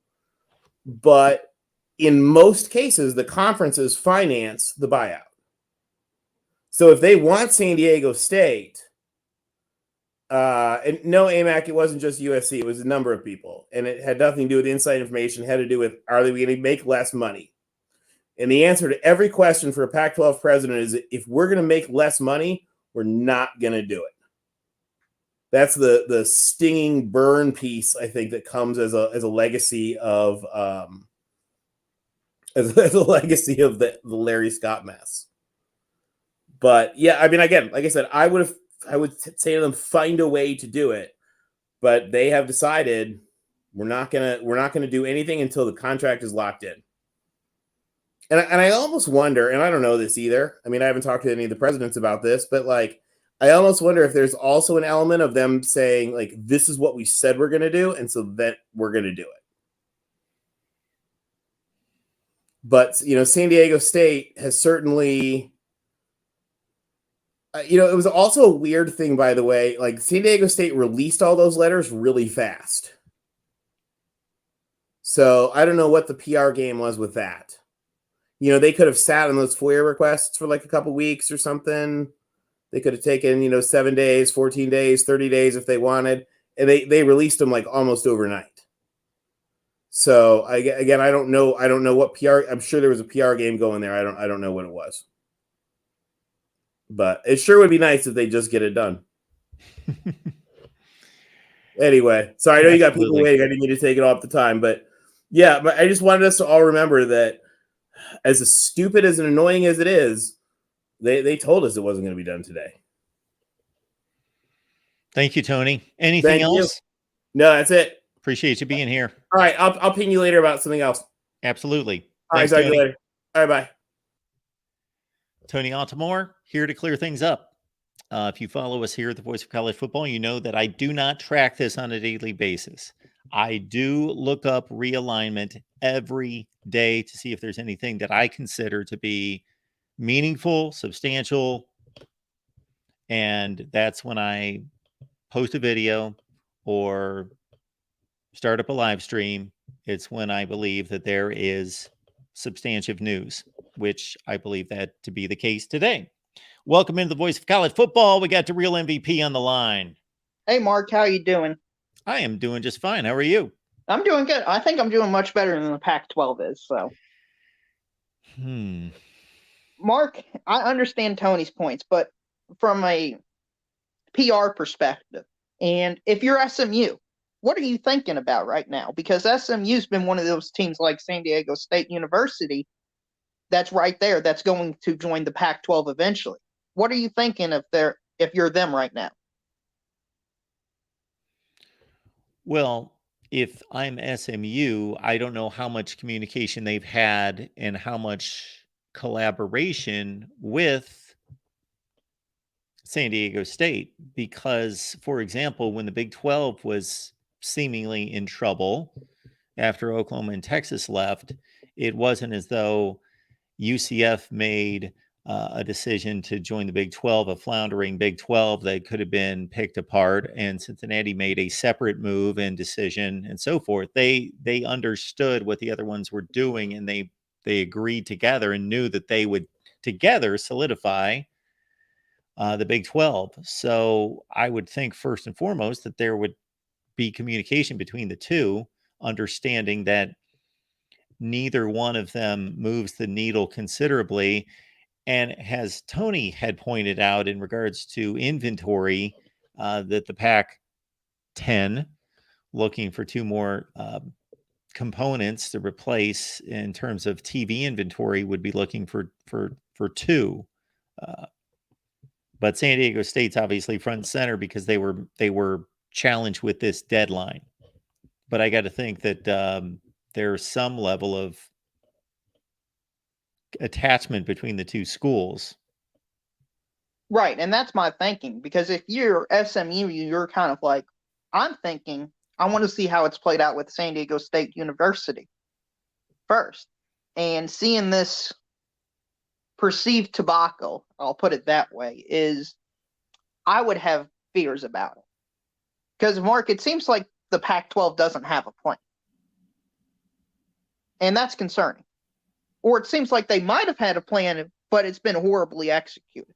But in most cases, the conferences finance the buyout. So if they want San Diego State, and no, AMAC, it wasn't just USC, it was a number of people, and it had nothing to do with inside information. It had to do with, are they going to make less money? And the answer to every question for a Pac-12 president is, if we're going to make less money, we're not going to do it. That's the stinging burn piece, I think, that comes as a legacy of the Larry Scott mess. But yeah, I mean, again, like I said, I would say to them, find a way to do it, but they have decided we're not gonna do anything until the contract is locked in. And I almost wonder, and I don't know this either. I mean, I haven't talked to any of the presidents about this, but like, I almost wonder if there's also an element of them saying, like, this is what we said we're going to do, and so that we're going to do it. But, San Diego State has certainly, it was also a weird thing, by the way. Like, San Diego State released all those letters really fast. So I don't know what the PR game was with that. They could have sat on those FOIA requests for like a couple weeks or something. They could have taken, 7 days, 14 days, 30 days if they wanted. And they released them like almost overnight. So I don't know what PR. I'm sure there was a PR game going there. I don't know what it was. But it sure would be nice if they just get it done. Anyway, sorry, I know you got people Absolutely. waiting. I didn't mean to take it off the time, but yeah, but I just wanted us to all remember that as stupid as and annoying as it is, they told us it wasn't going to be done today. Thank you, Tony. Anything Thank you. else? No, that's it. Appreciate you being here. All right, I'll ping you later about something else. Absolutely. All right, Thanks, talk to Tony. you later. All right, bye. Tony Altimore, here to clear things up. If you follow us here at the Voice of College Football, you know that I do not track this on a daily basis. I do look up realignment every day to see if there's anything that I consider to be meaningful, substantial, and that's when I post a video or start up a live stream. It's when I believe that there is substantive news, which I believe that to be the case today. Welcome into the Voice of College Football. We got the real MVP on the line. Hey, Mark, how you doing? I am doing just fine. How are you? I'm doing good. I think I'm doing much better than the Pac-12 is. So, Mark, I understand Tony's points, but from a PR perspective, and if you're SMU, what are you thinking about right now? Because SMU's been one of those teams like San Diego State University that's right there that's going to join the Pac-12 eventually. What are you thinking if you're them right now? Well, if I'm SMU, I don't know how much communication they've had and how much collaboration with San Diego State. Because, for example, when the Big 12 was seemingly in trouble after Oklahoma and Texas left, it wasn't as though UCF made a decision to join the Big 12, a floundering Big 12 that could have been picked apart, and Cincinnati made a separate move and decision and so forth. They understood what the other ones were doing, and they agreed together and knew that they would together solidify the Big 12. So I would think first and foremost that there would be communication between the two, understanding that neither one of them moves the needle considerably. And as Tony had pointed out in regards to inventory, that the Pac-10 looking for two more components to replace in terms of TV inventory would be looking for two. But San Diego State's obviously front and center because they were challenged with this deadline. But I got to think that there's some level of attachment between the two schools. Right, and that's my thinking, because if you're SMU, you're kind of like, I'm thinking, I want to see how it's played out with San Diego State University first. And seeing this perceived debacle, I'll put it that way, is I would have fears about it. Because, Mark, it seems like the Pac-12 doesn't have a plan. And that's concerning. Or it seems like they might have had a plan, but it's been horribly executed.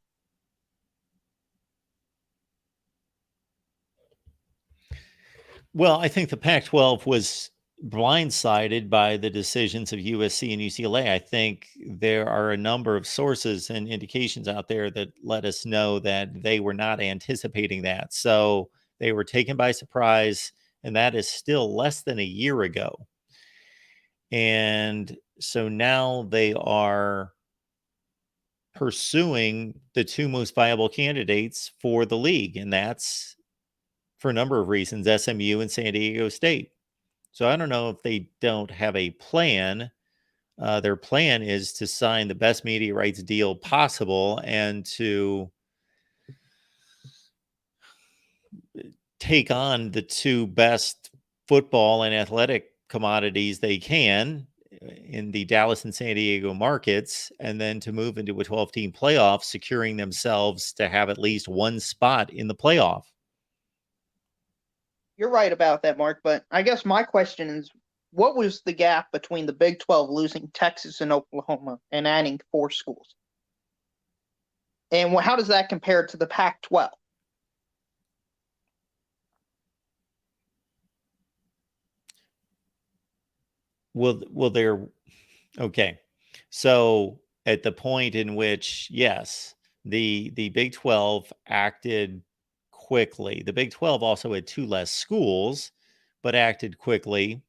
Well, I think the Pac-12 was blindsided by the decisions of USC and UCLA. I think there are a number of sources and indications out there that let us know that they were not anticipating that. So they were taken by surprise, and that is still less than a year ago. And so now they are pursuing the two most viable candidates for the league, and that's for a number of reasons, SMU and San Diego State. So I don't know if they don't have a plan. Their plan is to sign the best media rights deal possible and to take on the two best football and athletic commodities they can in the Dallas and San Diego markets, and then to move into a 12-team playoff, securing themselves to have at least one spot in the playoff. You're right about that, Mark, but I guess my question is, what was the gap between the Big 12 losing Texas and Oklahoma and adding 4 schools? And how does that compare to the Pac-12? Well, they're okay. So at the point in which, yes, the Big 12 acted quickly. The Big 12 also had 2 less schools, but acted quickly.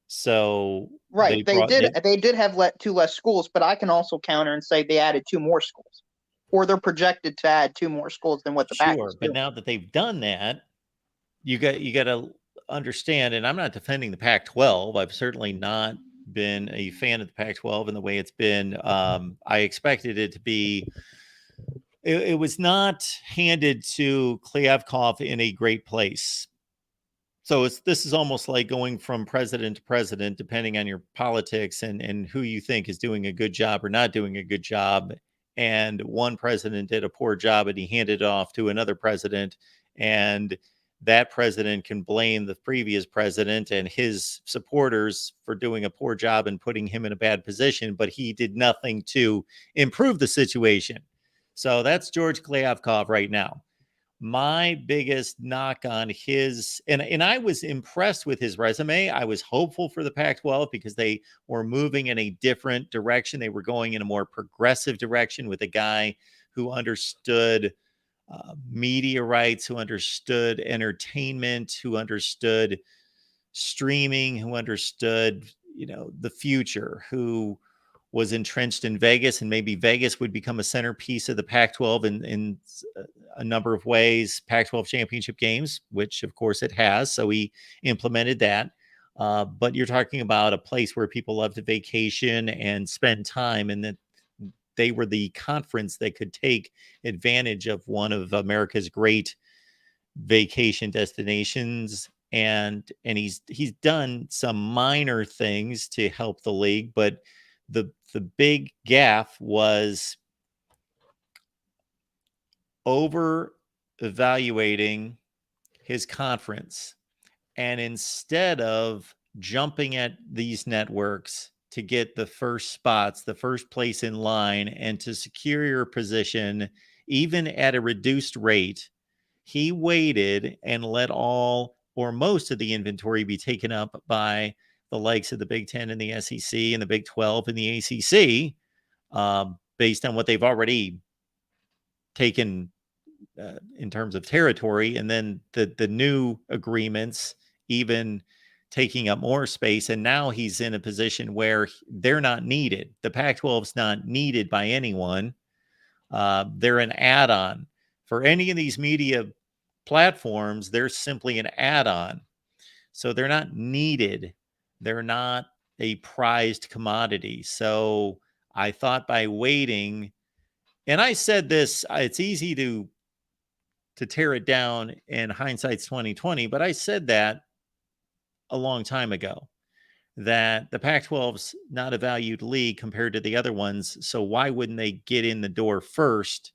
So Right. They did have 2 less schools, but I can also counter and say they added 2 more schools, or they're projected to add 2 more schools than what the Pac is but doing. now that they've done that, you got to understand, and I'm not defending the Pac-12. I've certainly not been a fan of the Pac-12 and the way it's been. I expected it to be. It was not handed to Klyavkov in a great place. So this is almost like going from president to president, depending on your politics and who you think is doing a good job or not doing a good job. And one president did a poor job and he handed it off to another president. And that president can blame the previous president and his supporters for doing a poor job and putting him in a bad position, but he did nothing to improve the situation. So that's George Klyavkov right now. My biggest knock on his, and I was impressed with his resume. I was hopeful for the Pac-12 because they were moving in a different direction. They were going in a more progressive direction with a guy who understood media rights, who understood entertainment, who understood streaming, who understood, the future, who was entrenched in Vegas, and maybe Vegas would become a centerpiece of the Pac-12 in a number of ways. Pac-12 championship games, which of course it has. So he implemented that. But you're talking about a place where people love to vacation and spend time, and that they were the conference that could take advantage of one of America's great vacation destinations. And he's done some minor things to help the league, but the big gaffe was over evaluating his conference. And instead of jumping at these networks to get the first spots, the first place in line, and to secure your position, even at a reduced rate, he waited and let all or most of the inventory be taken up by the likes of the Big 10 and the SEC and the Big 12 and the ACC, based on what they've already taken in terms of territory. And then the new agreements even taking up more space. And now he's in a position where they're not needed. The Pac-12's not needed by anyone. They're an add-on. For any of these media platforms, they're simply an add-on. So they're not needed. They're not a prized commodity. So I thought by waiting, and I said this, it's easy to tear it down, and hindsight's 2020, but I said that a long time ago, that the Pac-12's not a valued league compared to the other ones. So why wouldn't they get in the door first?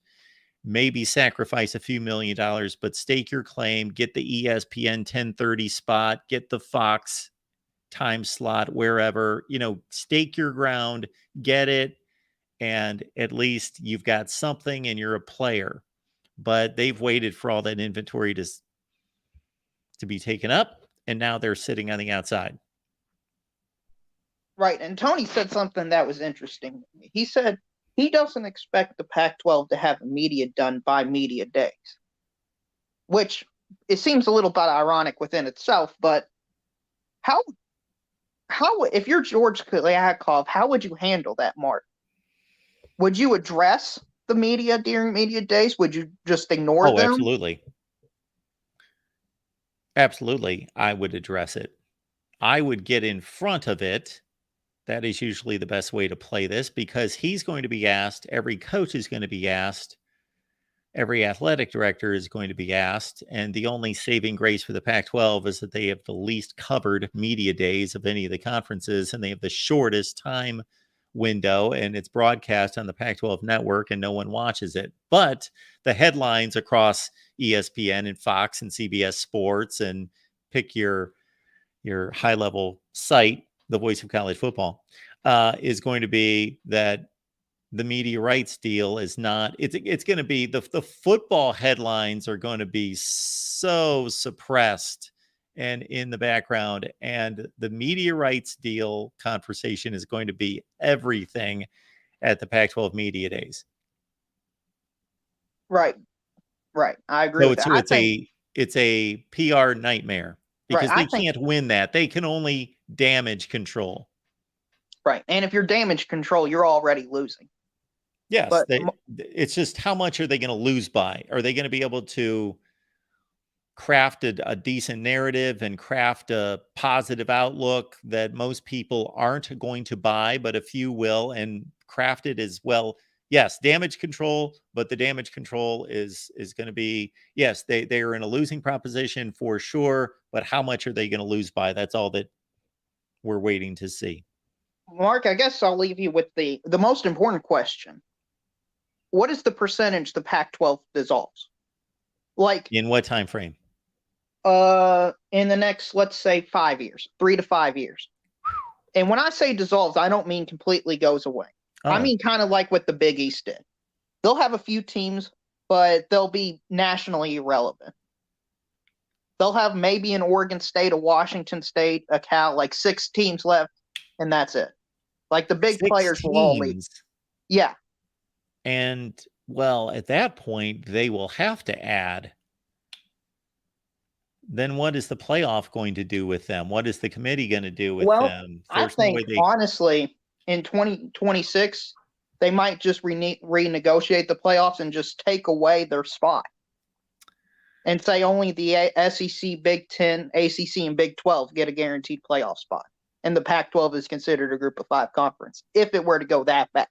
Maybe sacrifice a few $1 million, but stake your claim, get the ESPN 1030 spot, get the Fox time slot, wherever, stake your ground, get it. And at least you've got something and you're a player. But they've waited for all that inventory to be taken up. And now they're sitting on the outside. Right. And Tony said something that was interesting. He said he doesn't expect the Pac-12 to have media done by media days, which it seems a little bit ironic within itself. But how if you're George Klyavkov, how would you handle that, Mark? Would you address the media during media days? Would you just ignore them? Absolutely. Absolutely. I would address it. I would get in front of it. That is usually the best way to play this, because he's going to be asked, every coach is going to be asked, every athletic director is going to be asked, and the only saving grace for the Pac-12 is that they have the least covered media days of any of the conferences, and they have the shortest time window, and it's broadcast on the Pac-12 network and no one watches it. But the headlines across ESPN and Fox and CBS Sports, and pick your high-level site, the voice of college football, is going to be that the media rights deal is not, it's going to be, the football headlines are going to be so suppressed and in the background, and the media rights deal conversation is going to be everything at the Pac-12 media days. Right. Right. I agree So with that. I think it's a PR nightmare because I they think can't win that. They can only damage control. right. And if you're damage control, you're already losing. Yes, But it's just how much are they going to lose by? Are they going to be able to craft a decent narrative and craft a positive outlook that most people aren't going to buy, but a few will, and craft it as well? Yes, damage control, but the damage control is going to be, yes, they are in a losing proposition for sure, but how much are they going to lose by? That's all that we're waiting to see. Mark, I guess I'll leave you with the most important question. What is the percentage the Pac-12 dissolves? Like In what time frame? in the next, let's say 5 years, 3 to 5 years. And when I say dissolves, I don't mean completely goes away. I mean kind of like what the Big East did. They'll have a few teams, but they'll be nationally irrelevant. They'll have maybe an Oregon State, a Washington State, a Cal, like 6 teams left, and that's it. Like the big 6 players will all leave. teams. Yeah. And well, at that point, they will have to add. Then what is the playoff going to do with them? What is the committee going to do with them? I think honestly, in 2026, they might just renegotiate the playoffs and just take away their spot and say only the SEC, Big 10, ACC, and Big 12 get a guaranteed playoff spot. And the Pac-12 is considered a group of 5 conference if it were to go that bad.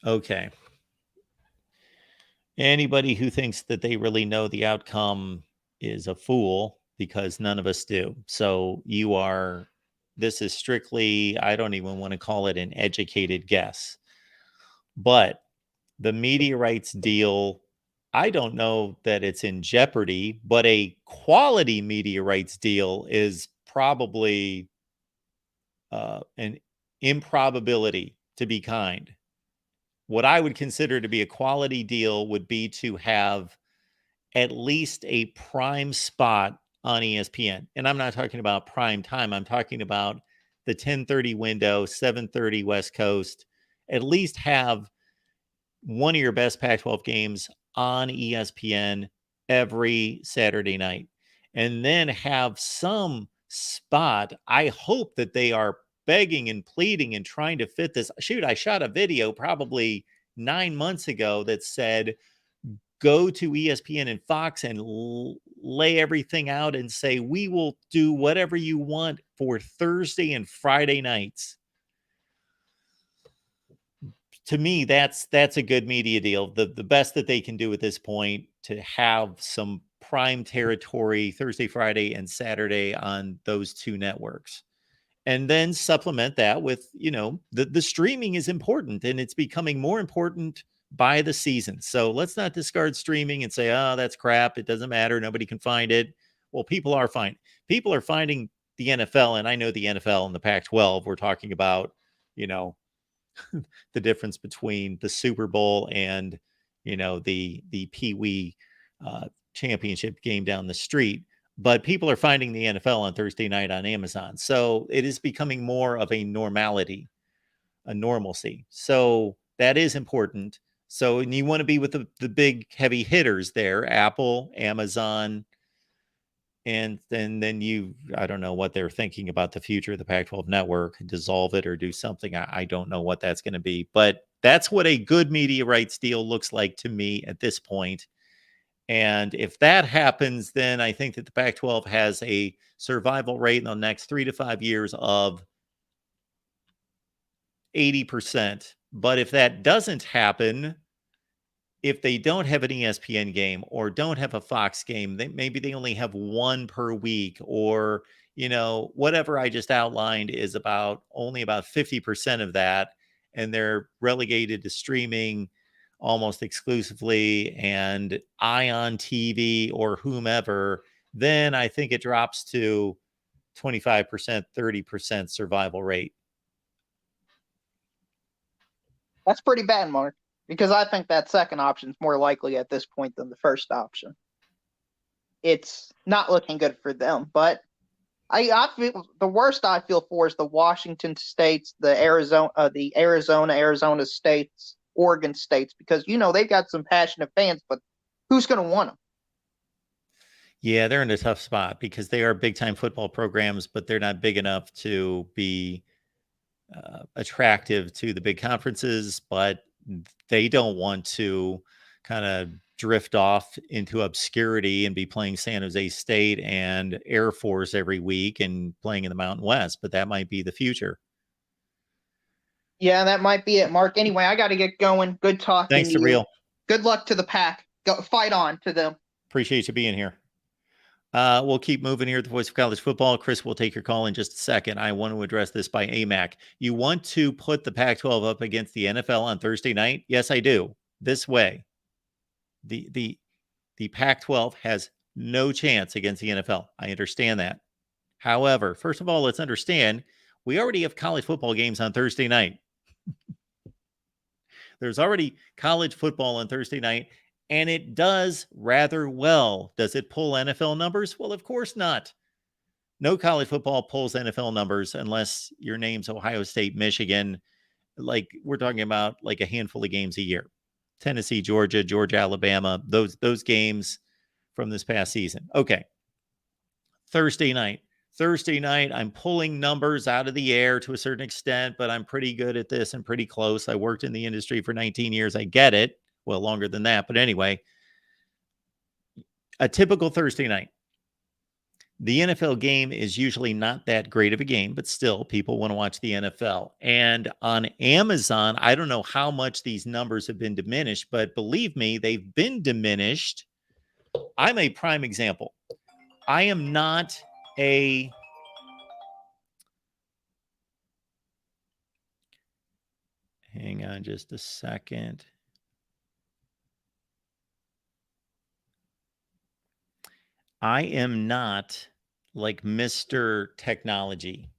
Okay. Anybody who thinks that they really know the outcome is a fool, because none of us do. So this is strictly, I don't even want to call it an educated guess. But the media rights deal, I don't know that it's in jeopardy, but a quality media rights deal is probably an improbability, to be kind. What I would consider to be a quality deal would be to have at least a prime spot on ESPN. And I'm not talking about prime time. I'm talking about the 10:30 window, 7:30 West Coast. At least have one of your best Pac-12 games on ESPN every Saturday night. And then have some spot. I hope that they are begging and pleading and trying to fit this. Shoot, I shot a video probably 9 months ago that said, go to ESPN and Fox and lay everything out and say, we will do whatever you want for Thursday and Friday nights. To me, that's a good media deal. The best that they can do at this point, to have some prime territory Thursday, Friday, and Saturday on those 2 networks. And then supplement that with, the streaming is important, and it's becoming more important by the season. So let's not discard streaming and say, oh, that's crap. It doesn't matter. Nobody can find it. Well, people are finding the NFL, and I know the NFL and the Pac-12. We're talking about, the difference between the Super Bowl and, the Pee Wee championship game down the street. But people are finding the NFL on Thursday night on Amazon. So it is becoming more of a normalcy. So that is important. So and you want to be with the big heavy hitters there, Apple, Amazon, and then I don't know what they're thinking about the future of the Pac-12 network, dissolve it or do something. I don't know what that's going to be. But that's what a good media rights deal looks like to me at this point. And if that happens, then I think that the Pac-12 has a survival rate in the next 3 to 5 years of 80%. But if that doesn't happen, if they don't have an ESPN game or don't have a Fox game, maybe they only have one per week, or, whatever I just outlined is only about 50% of that. And they're relegated to streaming almost exclusively and Ion TV or whomever, then I think it drops to 25%, 30% survival rate. That's pretty bad, Mark, because I think that second option is more likely at this point than the first option. It's not looking good for them, but I feel the worst I feel for is the Washington States, the Arizona States, Oregon States because, they've got some passionate fans, but who's going to want them? Yeah, they're in a tough spot because they are big-time football programs, but they're not big enough to be attractive to the big conferences, but they don't want to kind of drift off into obscurity and be playing San Jose State and Air Force every week and playing in the Mountain West, but that might be the future. Yeah, that might be it, Mark. Anyway, I got to get going. Good talking Thanks to to you. Real. Good luck to the Pack. Go fight on to them. Appreciate you being here. We'll keep moving here at the Voice of College Football. Chris will take your call in just a second. I want to address this by AMAC. You want to put the Pac-12 up against the NFL on Thursday night? Yes, I do. This way. The Pac-12 has no chance against the NFL. I understand that. However, first of all, let's understand we already have college football games on Thursday night. There's already college football on Thursday night, and it does rather well. Does it pull NFL numbers? Well, of course not. No college football pulls NFL numbers unless your name's Ohio State, Michigan. Like we're talking about like a handful of games a year. Tennessee, Georgia, Alabama, those games from this past season. Okay. Thursday night, I'm pulling numbers out of the air to a certain extent, but I'm pretty good at this and pretty close. I worked in the industry for 19 years. I get it. Well, longer than that. But anyway, a typical Thursday night. The NFL game is usually not that great of a game, but still people want to watch the NFL. And on Amazon, I don't know how much these numbers have been diminished, but believe me, they've been diminished. I'm a prime example. I am not a hang on just a second. I am not like Mr. Technology,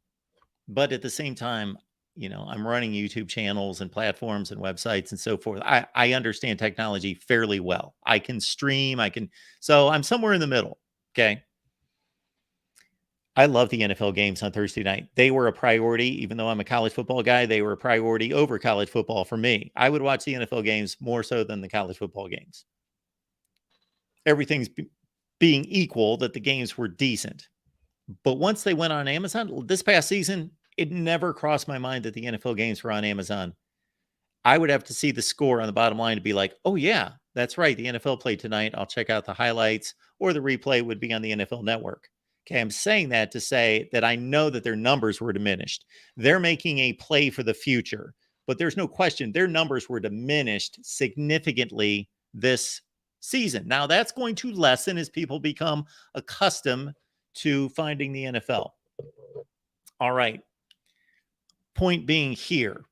but at the same time, I'm running YouTube channels and platforms and websites and so forth. I understand technology fairly well. I can stream, so I'm somewhere in the middle. Okay. I love the NFL games on Thursday night. They were a priority, even though I'm a college football guy, they were a priority over college football for me. I would watch the NFL games more so than the college football games. Everything's being equal, that the games were decent. But once they went on Amazon this past season, it never crossed my mind that the NFL games were on Amazon. I would have to see the score on the bottom line to be like, oh yeah, that's right. The NFL played tonight. I'll check out the highlights, or the replay would be on the NFL Network. Okay, I'm saying that to say that I know that their numbers were diminished. They're making a play for the future, but there's no question their numbers were diminished significantly this season. Now that's going to lessen as people become accustomed to finding the NFL. All right. Point being here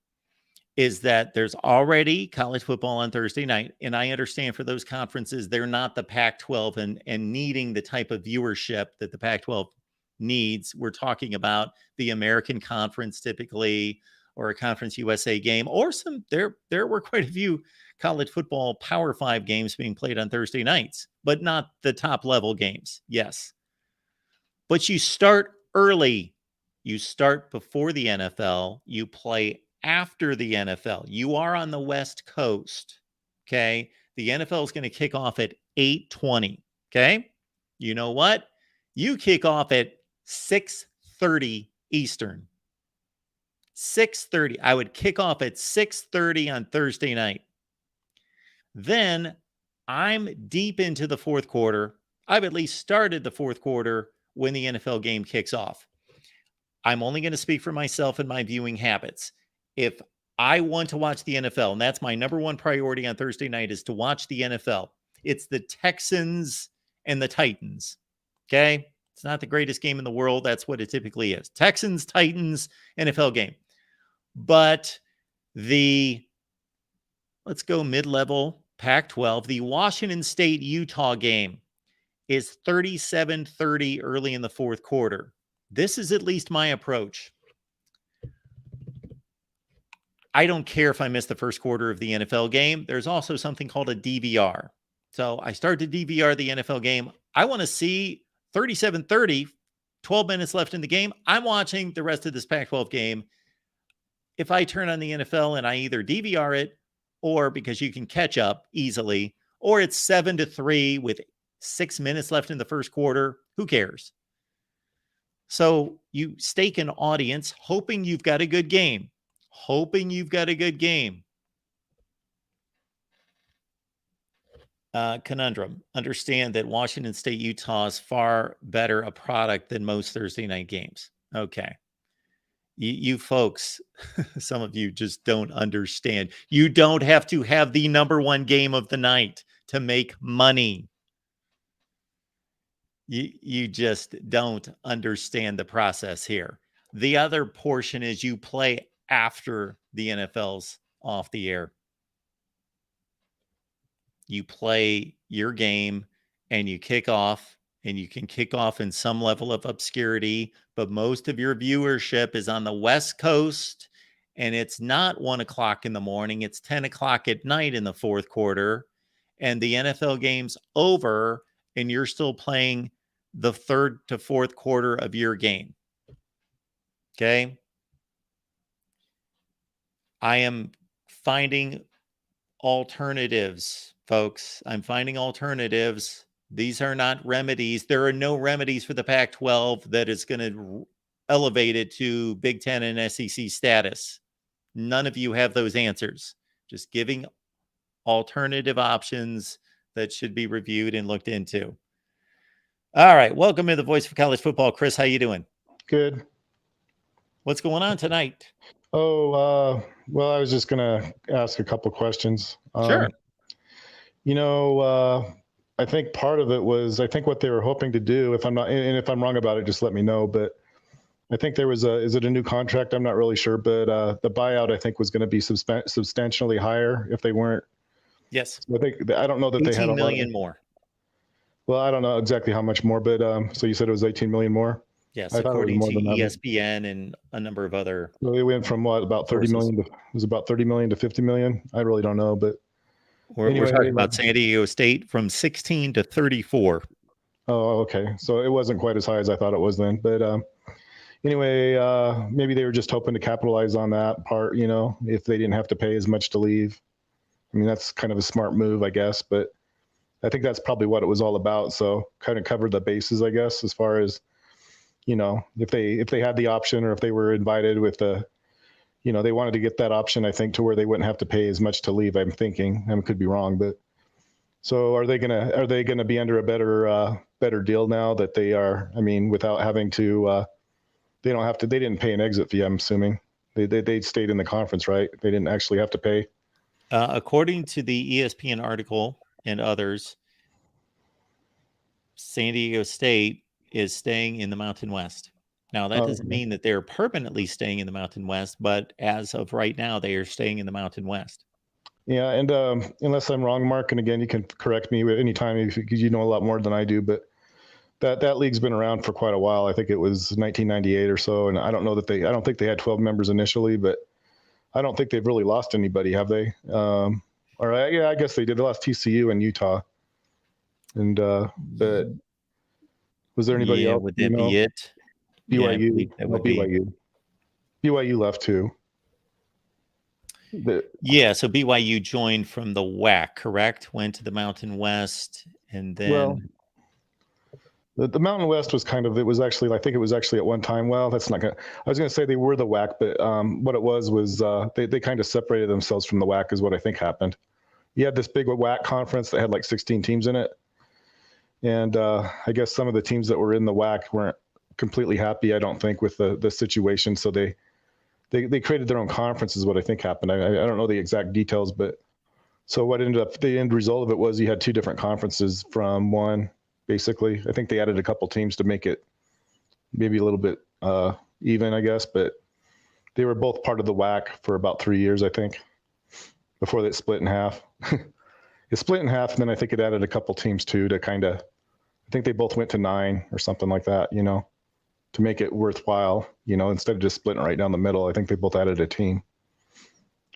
is that there's already college football on Thursday night. And I understand for those conferences, they're not the Pac-12 and needing the type of viewership that the Pac-12 needs. We're talking about the American Conference typically, or a Conference USA game, or there were quite a few college football Power 5 games being played on Thursday nights, but not the top level games. Yes. But you start early. You start before the NFL. You play after the NFL. You are on the West Coast. Okay. The NFL is going to kick off at 8:20. Okay. You know what? You kick off at 6:30 Eastern. 6:30. I would kick off at 6:30 on Thursday night. Then I'm deep into the fourth quarter. I've at least started the fourth quarter when the NFL game kicks off. I'm only going to speak for myself and my viewing habits. If I want to watch the NFL, and that's my number one priority on Thursday night, is to watch the NFL. It's the Texans and the Titans. Okay? It's not the greatest game in the world. That's what it typically is. Texans, Titans, NFL game. But let's go mid-level Pac-12, the Washington State-Utah game is 37-30 early in the fourth quarter. This is at least my approach. I don't care if I miss the first quarter of the NFL game. There's also something called a DVR. So I start to DVR the NFL game. I want to see 37-30, 12 minutes left in the game. I'm watching the rest of this Pac-12 game. If I turn on the NFL and I either DVR it or because you can catch up easily, or it's 7-3 with 6 minutes left in the first quarter. Who cares? So you stake an audience, hoping you've got a good game. Conundrum. Understand that Washington State, Utah is far better a product than most Thursday night games. Okay. You folks, some of you just don't understand. You don't have to have the number one game of the night to make money. You just don't understand the process here. The other portion is you play after the NFL's off the air. You play your game and you kick off, and you can kick off in some level of obscurity, but most of your viewership is on the West Coast, and it's not 1 o'clock in the morning. It's 10 o'clock at night in the fourth quarter, and the NFL game's over, and you're still playing the third to fourth quarter of your game. Okay. I am finding alternatives, folks. I'm finding alternatives. These are not remedies. There are no remedies for the Pac-12 that is going to elevate it to Big Ten and SEC status. None of you have those answers. Just giving alternative options that should be reviewed and looked into. All right. Welcome to the Voice of College Football. Chris, how you doing? Good. What's going on tonight? Oh, well, I was just going to ask a couple questions. Sure. I think part of it was, I think what they were hoping to do, if I'm not, and if I'm wrong about it, just let me know. But I think there was is it a new contract? I'm not really sure, but the buyout, I think, was going to be substantially higher if they weren't. Yes. I don't know that they had 18 million more. Well, I don't know exactly how much more, but so you said it was 18 million more? Yes, according to ESPN and a number of other. So they went from what, about 30 million to, it was about 30 million to 50 million. I really don't know, but we're talking about San Diego State from 16 to 34. Oh, okay. So it wasn't quite as high as I thought it was then. But anyway, maybe they were just hoping to capitalize on that part, if they didn't have to pay as much to leave. I mean, that's kind of a smart move, I guess, but I think that's probably what it was all about. So kind of covered the bases, I guess, as far as, if they had the option, or if they were invited with they wanted to get that option, I think, to where they wouldn't have to pay as much to leave. I'm thinking, I could be wrong, but so are they gonna be under a better deal now that they are? I mean, without having to, they didn't pay an exit fee. I'm assuming they stayed in the conference, right? They didn't actually have to pay. According to the ESPN article and others, San Diego State is staying in the Mountain West. Now, that doesn't mean that they're permanently staying in the Mountain West, but as of right now, they are staying in the Mountain West. Yeah, and unless I'm wrong, Mark, and again, you can correct me at any time because you know a lot more than I do, but that league's been around for quite a while. I think it was 1998 or so, and I don't think they had 12 members initially, but I don't think they've really lost anybody, have they? I guess they did. They lost TCU and Utah, and but was there anybody else? Would that be it? BYU. Yeah, would be. BYU left too. So BYU joined from the WAC, correct? Went to the Mountain West, and then the Mountain West was I think it was actually at one time. Well, that's not gonna. I was gonna say they were the WAC, but what it was they kind of separated themselves from the WAC, is what I think happened. You had this big WAC conference that had like 16 teams in it, and I guess some of the teams that were in the WAC weren't completely happy, I don't think, with the situation, so they created their own conference, is what I think happened. I don't know the exact details, but so what ended up, the end result of it was you had two different conferences from one, basically. I think they added a couple teams to make it maybe a little bit even, I guess, but they were both part of the WAC for about 3 years, I think, before they split in half. It split in half, and then I think it added a couple teams too to kind of, I think they both went to 9 or something like that, to make it worthwhile, instead of just splitting right down the middle. I think they both added a team.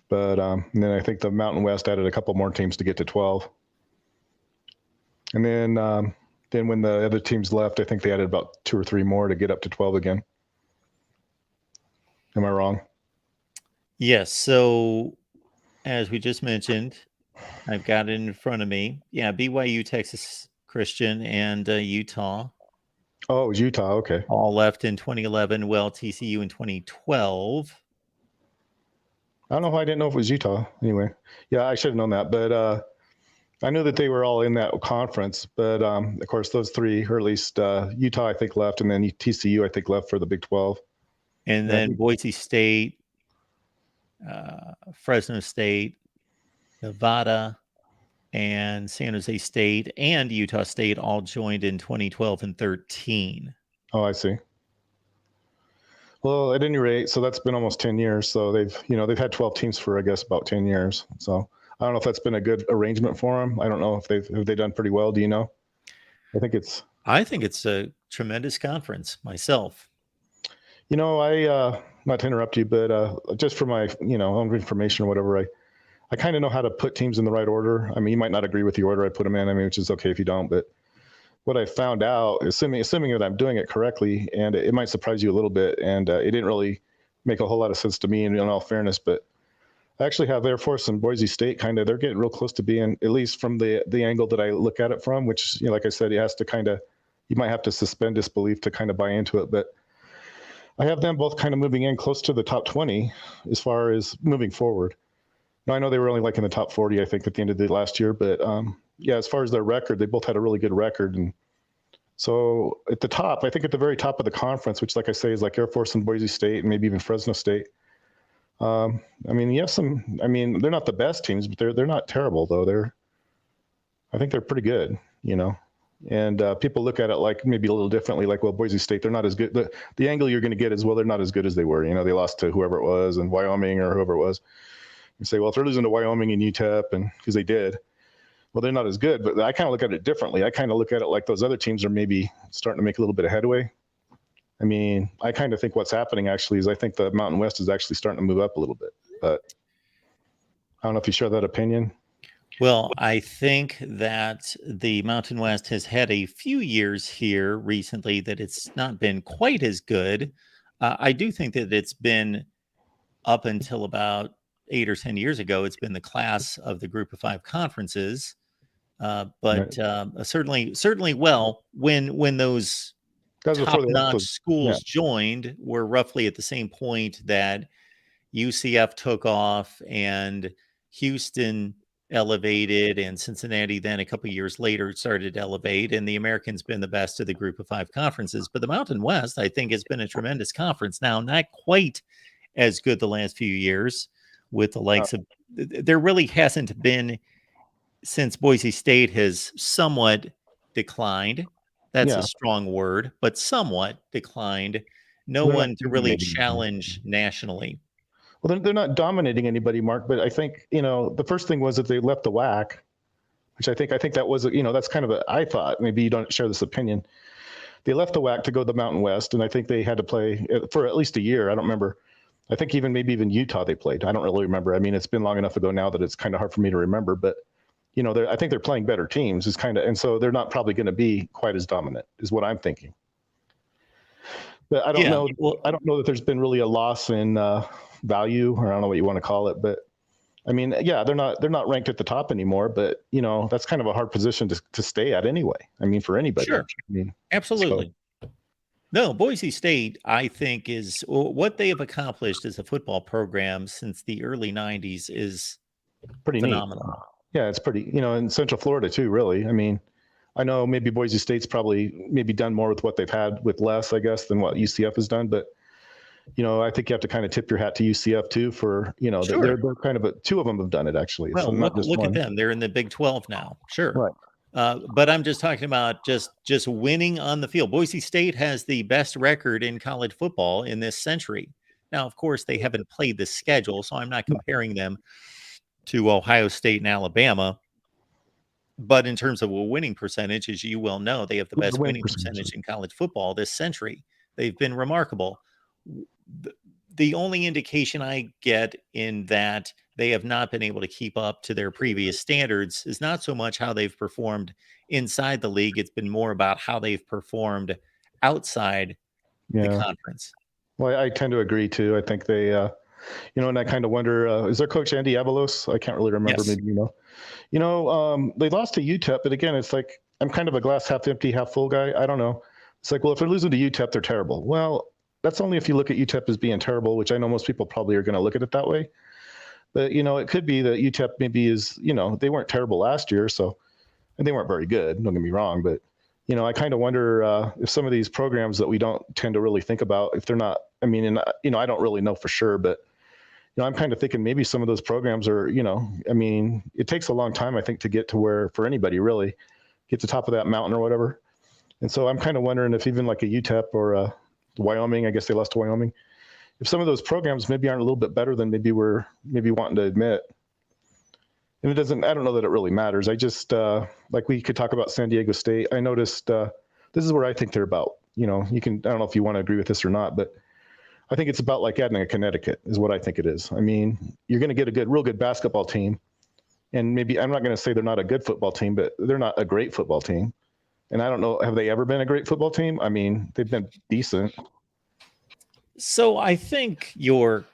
But and then I think the Mountain West added a couple more teams to get to 12. And then when the other teams left, I think they added about 2 or 3 more to get up to 12 again. Am I wrong? Yes. So as we just mentioned, I've got it in front of me. Yeah, BYU, Texas Christian, and Utah Oh, it was Utah. Okay. all left in 2011. Well, TCU in 2012. I don't know why I didn't know if it was Utah. Anyway, yeah, I should have known that. But I knew that they were all in that conference. But of course, those three, or at least Utah, I think, left, and then TCU, I think, left for the Big 12. And then Boise State, Fresno State, Nevada, and San Jose State and Utah State all joined in 2012 and 13. Oh, I see. Well, at any rate, so that's been almost 10 years. So they've had 12 teams for, I guess, about 10 years. So I don't know if that's been a good arrangement for them. I don't know if they've done pretty well. Do you know? I think it's a tremendous conference myself. Not to interrupt you, but just for my, own information or whatever, I kind of know how to put teams in the right order. I mean, you might not agree with the order I put them in. I mean, which is okay if you don't, but what I found out, assuming that I'm doing it correctly, and it might surprise you a little bit, and it didn't really make a whole lot of sense to me in all fairness, but I actually have Air Force and Boise State they're getting real close to being, at least from the angle that I look at it from, which, like I said, you might have to suspend disbelief to kind of buy into it, but I have them both kind of moving in close to the top 20 as far as moving forward. Now, I know they were only like in the top 40, I think, at the end of the last year, but yeah, as far as their record, they both had a really good record. And so at the top, I think at the very top of the conference, which, like I say, is like Air Force and Boise State and maybe even Fresno State. I mean, they're not the best teams, but they're not terrible, though. I think they're pretty good, and people look at it like maybe a little differently, like, well, Boise State, they're not as good. The angle you're going to get is, well, they're not as good as they were. They lost to whoever it was, and Wyoming or whoever it was. You say, well, if they're losing to Wyoming and UTEP, and because they did, well, they're not as good. But I kind of look at it differently. I kind of look at it like those other teams are maybe starting to make a little bit of headway. I mean, I kind of think what's happening actually is I think the Mountain West is actually starting to move up a little bit. But I don't know if you share that opinion. Well, I think that the Mountain West has had a few years here recently that it's not been quite as good. I do think that it's been up until about 8 or 10 years ago, it's been the class of the Group of Five conferences. But certainly, well, when those top-notch schools joined, were roughly at the same point that UCF took off and Houston elevated, and Cincinnati then a couple of years later started to elevate, and the American's been the best of the Group of Five conferences. But the Mountain West, I think, has been a tremendous conference. Now, not quite as good the last few years with the likes of, there really hasn't been, since Boise State has somewhat declined. That's a strong word, but somewhat declined. No one to really challenge nationally. Well, they're not dominating anybody, Mark, but I think, the first thing was that they left the WAC, which I think that was, that's kind of I thought, maybe you don't share this opinion. They left the WAC to go to the Mountain West, and I think they had to play for at least a year. I don't remember. I think maybe even Utah they played. I don't really remember. I mean, it's been long enough ago now that it's kind of hard for me to remember, but I think they're playing better teams and so they're not probably going to be quite as dominant is what I'm thinking. But I don't know. Well, I don't know that there's been really a loss in value, or I don't know what you want to call it, but I mean, yeah, they're not ranked at the top anymore, but that's kind of a hard position to stay at anyway. I mean, for anybody. Sure. I mean, absolutely. No, Boise State, I think, is what they have accomplished as a football program since the early 90s is pretty phenomenal. Neat. Yeah, it's pretty, in Central Florida too, really. I mean, I know maybe Boise State's probably done more with what they've had with less, I guess, than what UCF has done. But, I think you have to kind of tip your hat to UCF too for, sure. they're kind of two of them have done it actually. Well, look at them. They're in the Big 12 now. Sure. Right. But I'm just talking about just winning on the field. Boise State has the best record in college football in this century. Now, of course, they haven't played the schedule, so I'm not comparing them to Ohio State and Alabama. But in terms of a winning percentage, as you well know, they have the best winning percentage in college football this century. They've been remarkable. The only indication I get in that they have not been able to keep up to their previous standards is not so much how they've performed inside the league. It's been more about how they've performed outside the conference. Well, I tend to agree too. I think they, And I kind of wonder, is their coach Andy Avalos? I can't really remember. Yes. Maybe they lost to UTEP, but again, it's like I'm kind of a glass half empty, half full guy. I don't know. It's like, well, if they're losing to UTEP, they're terrible. Well, that's only if you look at UTEP as being terrible, which I know most people probably are going to look at it that way. But it could be that UTEP maybe is, they weren't terrible last year, and they weren't very good. Don't get me wrong, but I kind of wonder if some of these programs that we don't tend to really think about, if they're not. I mean, I don't really know for sure, but I'm kind of thinking maybe some of those programs are, I mean, it takes a long time, I think, to get to where, for anybody really, get to the top of that mountain or whatever. And so I'm kind of wondering if even like a UTEP or Wyoming, I guess they lost to Wyoming, if some of those programs maybe aren't a little bit better than maybe we're wanting to admit. And I don't know that it really matters. I just, like we could talk about San Diego State. I noticed this is where I think they're about, I don't know if you want to agree with this or not, but I think it's about like adding a Connecticut is what I think it is. I mean, you're going to get a real good basketball team. And maybe, I'm not going to say they're not a good football team, but they're not a great football team. And I don't know, have they ever been a great football team? I mean, they've been decent. So I think your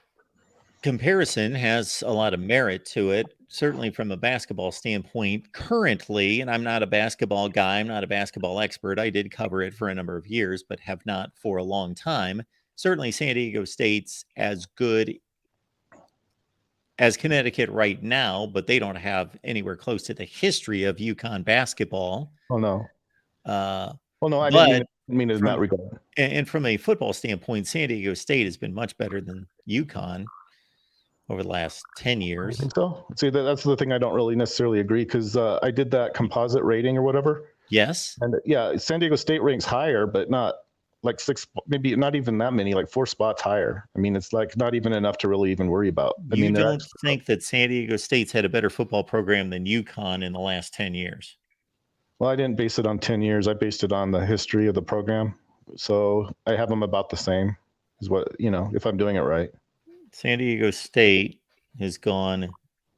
comparison has a lot of merit to it, certainly from a basketball standpoint currently. And I'm not a basketball guy. I'm not a basketball expert. I did cover it for a number of years, but have not for a long time. Certainly San Diego State's as good as Connecticut right now, but they don't have anywhere close to the history of UConn basketball. Oh, no. Well, no, I but didn't mean it in that regard. And from a football standpoint, San Diego State has been much better than UConn over the last 10 years. I think so. See, that's the thing I don't really necessarily agree, because I did that composite rating or whatever. Yes. And yeah, San Diego State ranks higher, but not like 6, maybe not even that many, like 4 spots higher. I mean, it's like not even enough to really even worry about. I mean, don't think that San Diego State's had a better football program than UConn in the last 10 years? Well, I didn't base it on 10 years. I based it on the history of the program. So I have them about the same is what, if I'm doing it right. San Diego State has gone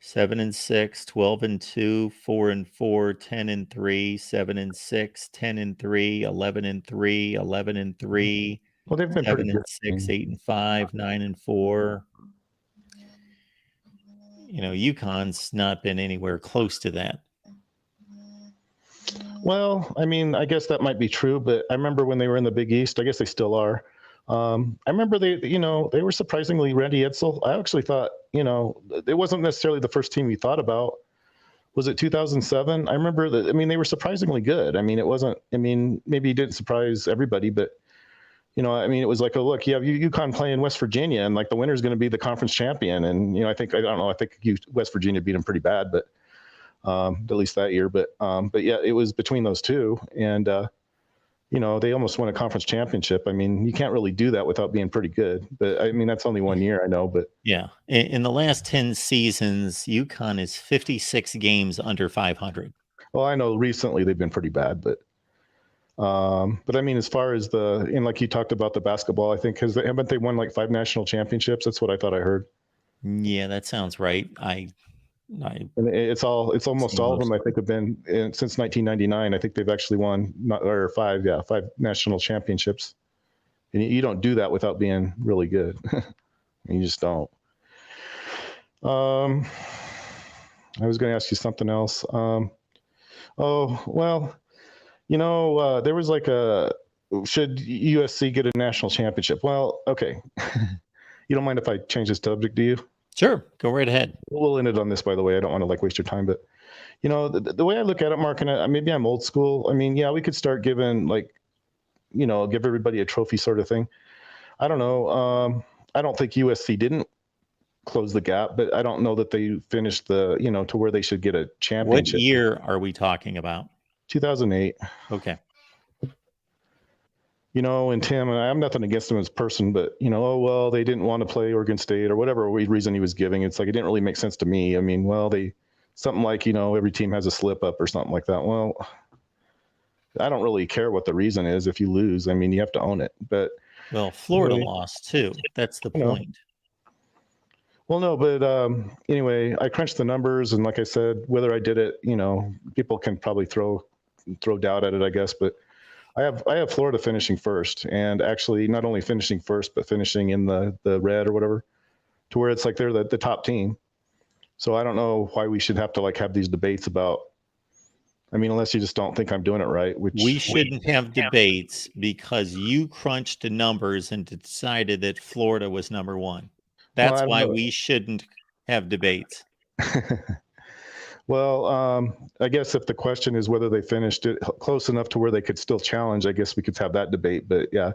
7-6, 12-2, 4-4, 10-3, 7-6, 10-3, 11-3, 11-3. Well, they've been 7-6, 8-5, 9-4. UConn's not been anywhere close to that. Well, I mean, I guess that might be true, but I remember when they were in the Big East, I guess they still are. I remember they were surprisingly Randy Edsall. I actually thought, it wasn't necessarily the first team we thought about. Was it 2007? I remember that. I mean, they were surprisingly good. I mean, it wasn't, maybe it didn't surprise everybody, but it was like, oh, look, you have UConn playing West Virginia, and like the winner's going to be the conference champion. And, I think West Virginia beat them pretty bad, but at least that year. But yeah, it was between those two. And, they almost won a conference championship. I mean, you can't really do that without being pretty good. But I mean, that's only 1 year, I know. But yeah, in the last 10 seasons, UConn is 56 games under 500. Well, I know recently they've been pretty bad, but I mean, as far as like you talked about the basketball, I think haven't they won like 5 national championships? That's what I thought I heard. Yeah, that sounds right. And it's almost all of them, I think, have been since 1999. I think they've actually won 5 national championships. And you don't do that without being really good. You just don't. I was going to ask you something else. There was like should USC get a national championship? Well, okay. You don't mind if I change the subject, do you? Sure, go right ahead. We'll end it on this, by the way. I don't want to waste your time, but the way I look at it, Mark, and maybe I'm old school. I mean, yeah, we could start giving give everybody a trophy sort of thing. I don't know. I don't think USC didn't close the gap, but I don't know that they finished to where they should get a championship. What year are we talking about? 2008. Okay. And Tim, I have nothing against him as a person, but, they didn't want to play Oregon State or whatever reason he was giving. It's like, it didn't really make sense to me. I mean, something like, every team has a slip up or something like that. Well, I don't really care what the reason is. If you lose, I mean, you have to own it. But Florida lost too. That's the point. Well, no, but anyway, I crunched the numbers, and like I said, whether I did it, people can probably throw doubt at it, I guess, but I have Florida finishing first, and actually not only finishing first, but finishing in the red or whatever. to where it's like they're the top team. So I don't know why we should have to like have these debates about. I mean, unless you just don't think I'm doing it right, which we shouldn't have debates because you crunched the numbers and decided that Florida was number one. That's why we shouldn't have debates. Well, I guess if the question is whether they finished it close enough to where they could still challenge, I guess we could have that debate. But yeah,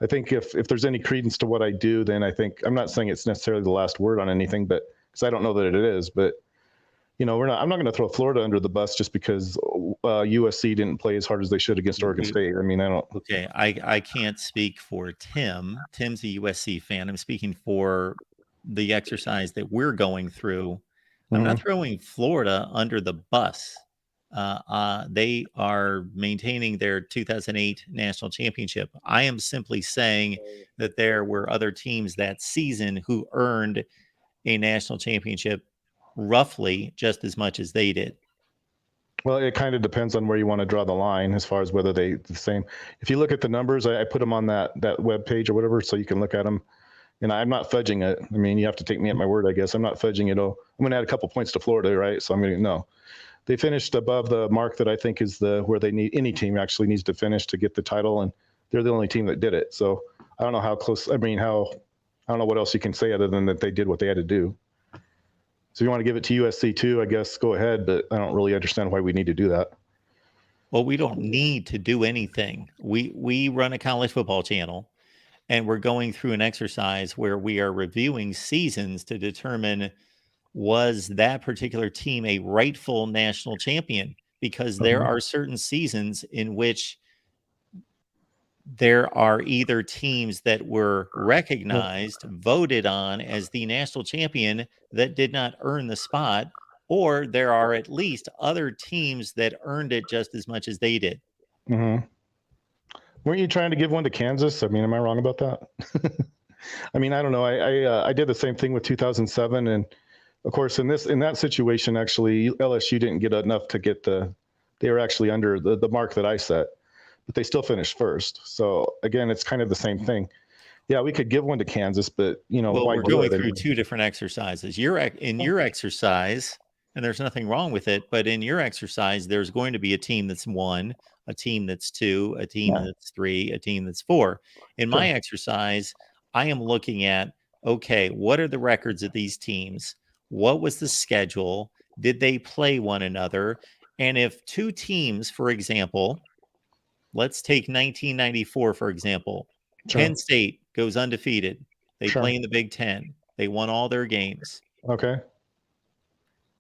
I think if there's any credence to what I do, then I think I'm not saying it's necessarily the last word on anything, but because I don't know that it is, but I'm not going to throw Florida under the bus just because USC didn't play as hard as they should against Oregon State. I mean, I don't. Okay, I can't speak for Tim. Tim's a USC fan. I'm speaking for the exercise that we're going through. I'm not throwing Florida under the bus. They are maintaining their 2008 national championship. I am simply saying that there were other teams that season who earned a national championship roughly just as much as they did. Well, it kind of depends on where you want to draw the line as far as whether they the same. If you look at the numbers, I put them on that web page or whatever, so you can look at them. And I'm not fudging it. I mean, you have to take me at my word, I guess. I'm not fudging it. Oh, I'm going to add a couple points to Florida, right? So I'm going to no. They finished above the mark that I think is where they need any team actually needs to finish to get the title, and they're the only team that did it. So I don't know how close. I mean, I don't know what else you can say other than that they did what they had to do. So if you want to give it to USC too, I guess go ahead, but I don't really understand why we need to do that. Well, we don't need to do anything. We run a college football channel, and we're going through an exercise where we are reviewing seasons to determine was that particular team a rightful national champion, because there are certain seasons in which there are either teams that were recognized, voted on as the national champion that did not earn the spot, or there are at least other teams that earned it just as much as they did. Mm-hmm. Weren't you trying to give one to Kansas? I mean, am I wrong about that? I mean, I don't know. I did the same thing with 2007, and of course, in that situation, actually, LSU didn't get enough to get they were actually under the mark that I set, but they still finished first. So again, it's kind of the same thing. Yeah, we could give one to Kansas, but well, we're going through two different exercises. In your exercise, and there's nothing wrong with it, but in your exercise, there's going to be a team that's 1, a team that's 2, a team that's 3, a team that's 4. In my exercise, I am looking at, okay, what are the records of these teams? What was the schedule? Did they play one another? And if two teams, for example, let's take 1994, for example, Penn State goes undefeated. They play in the Big Ten. They won all their games. Okay.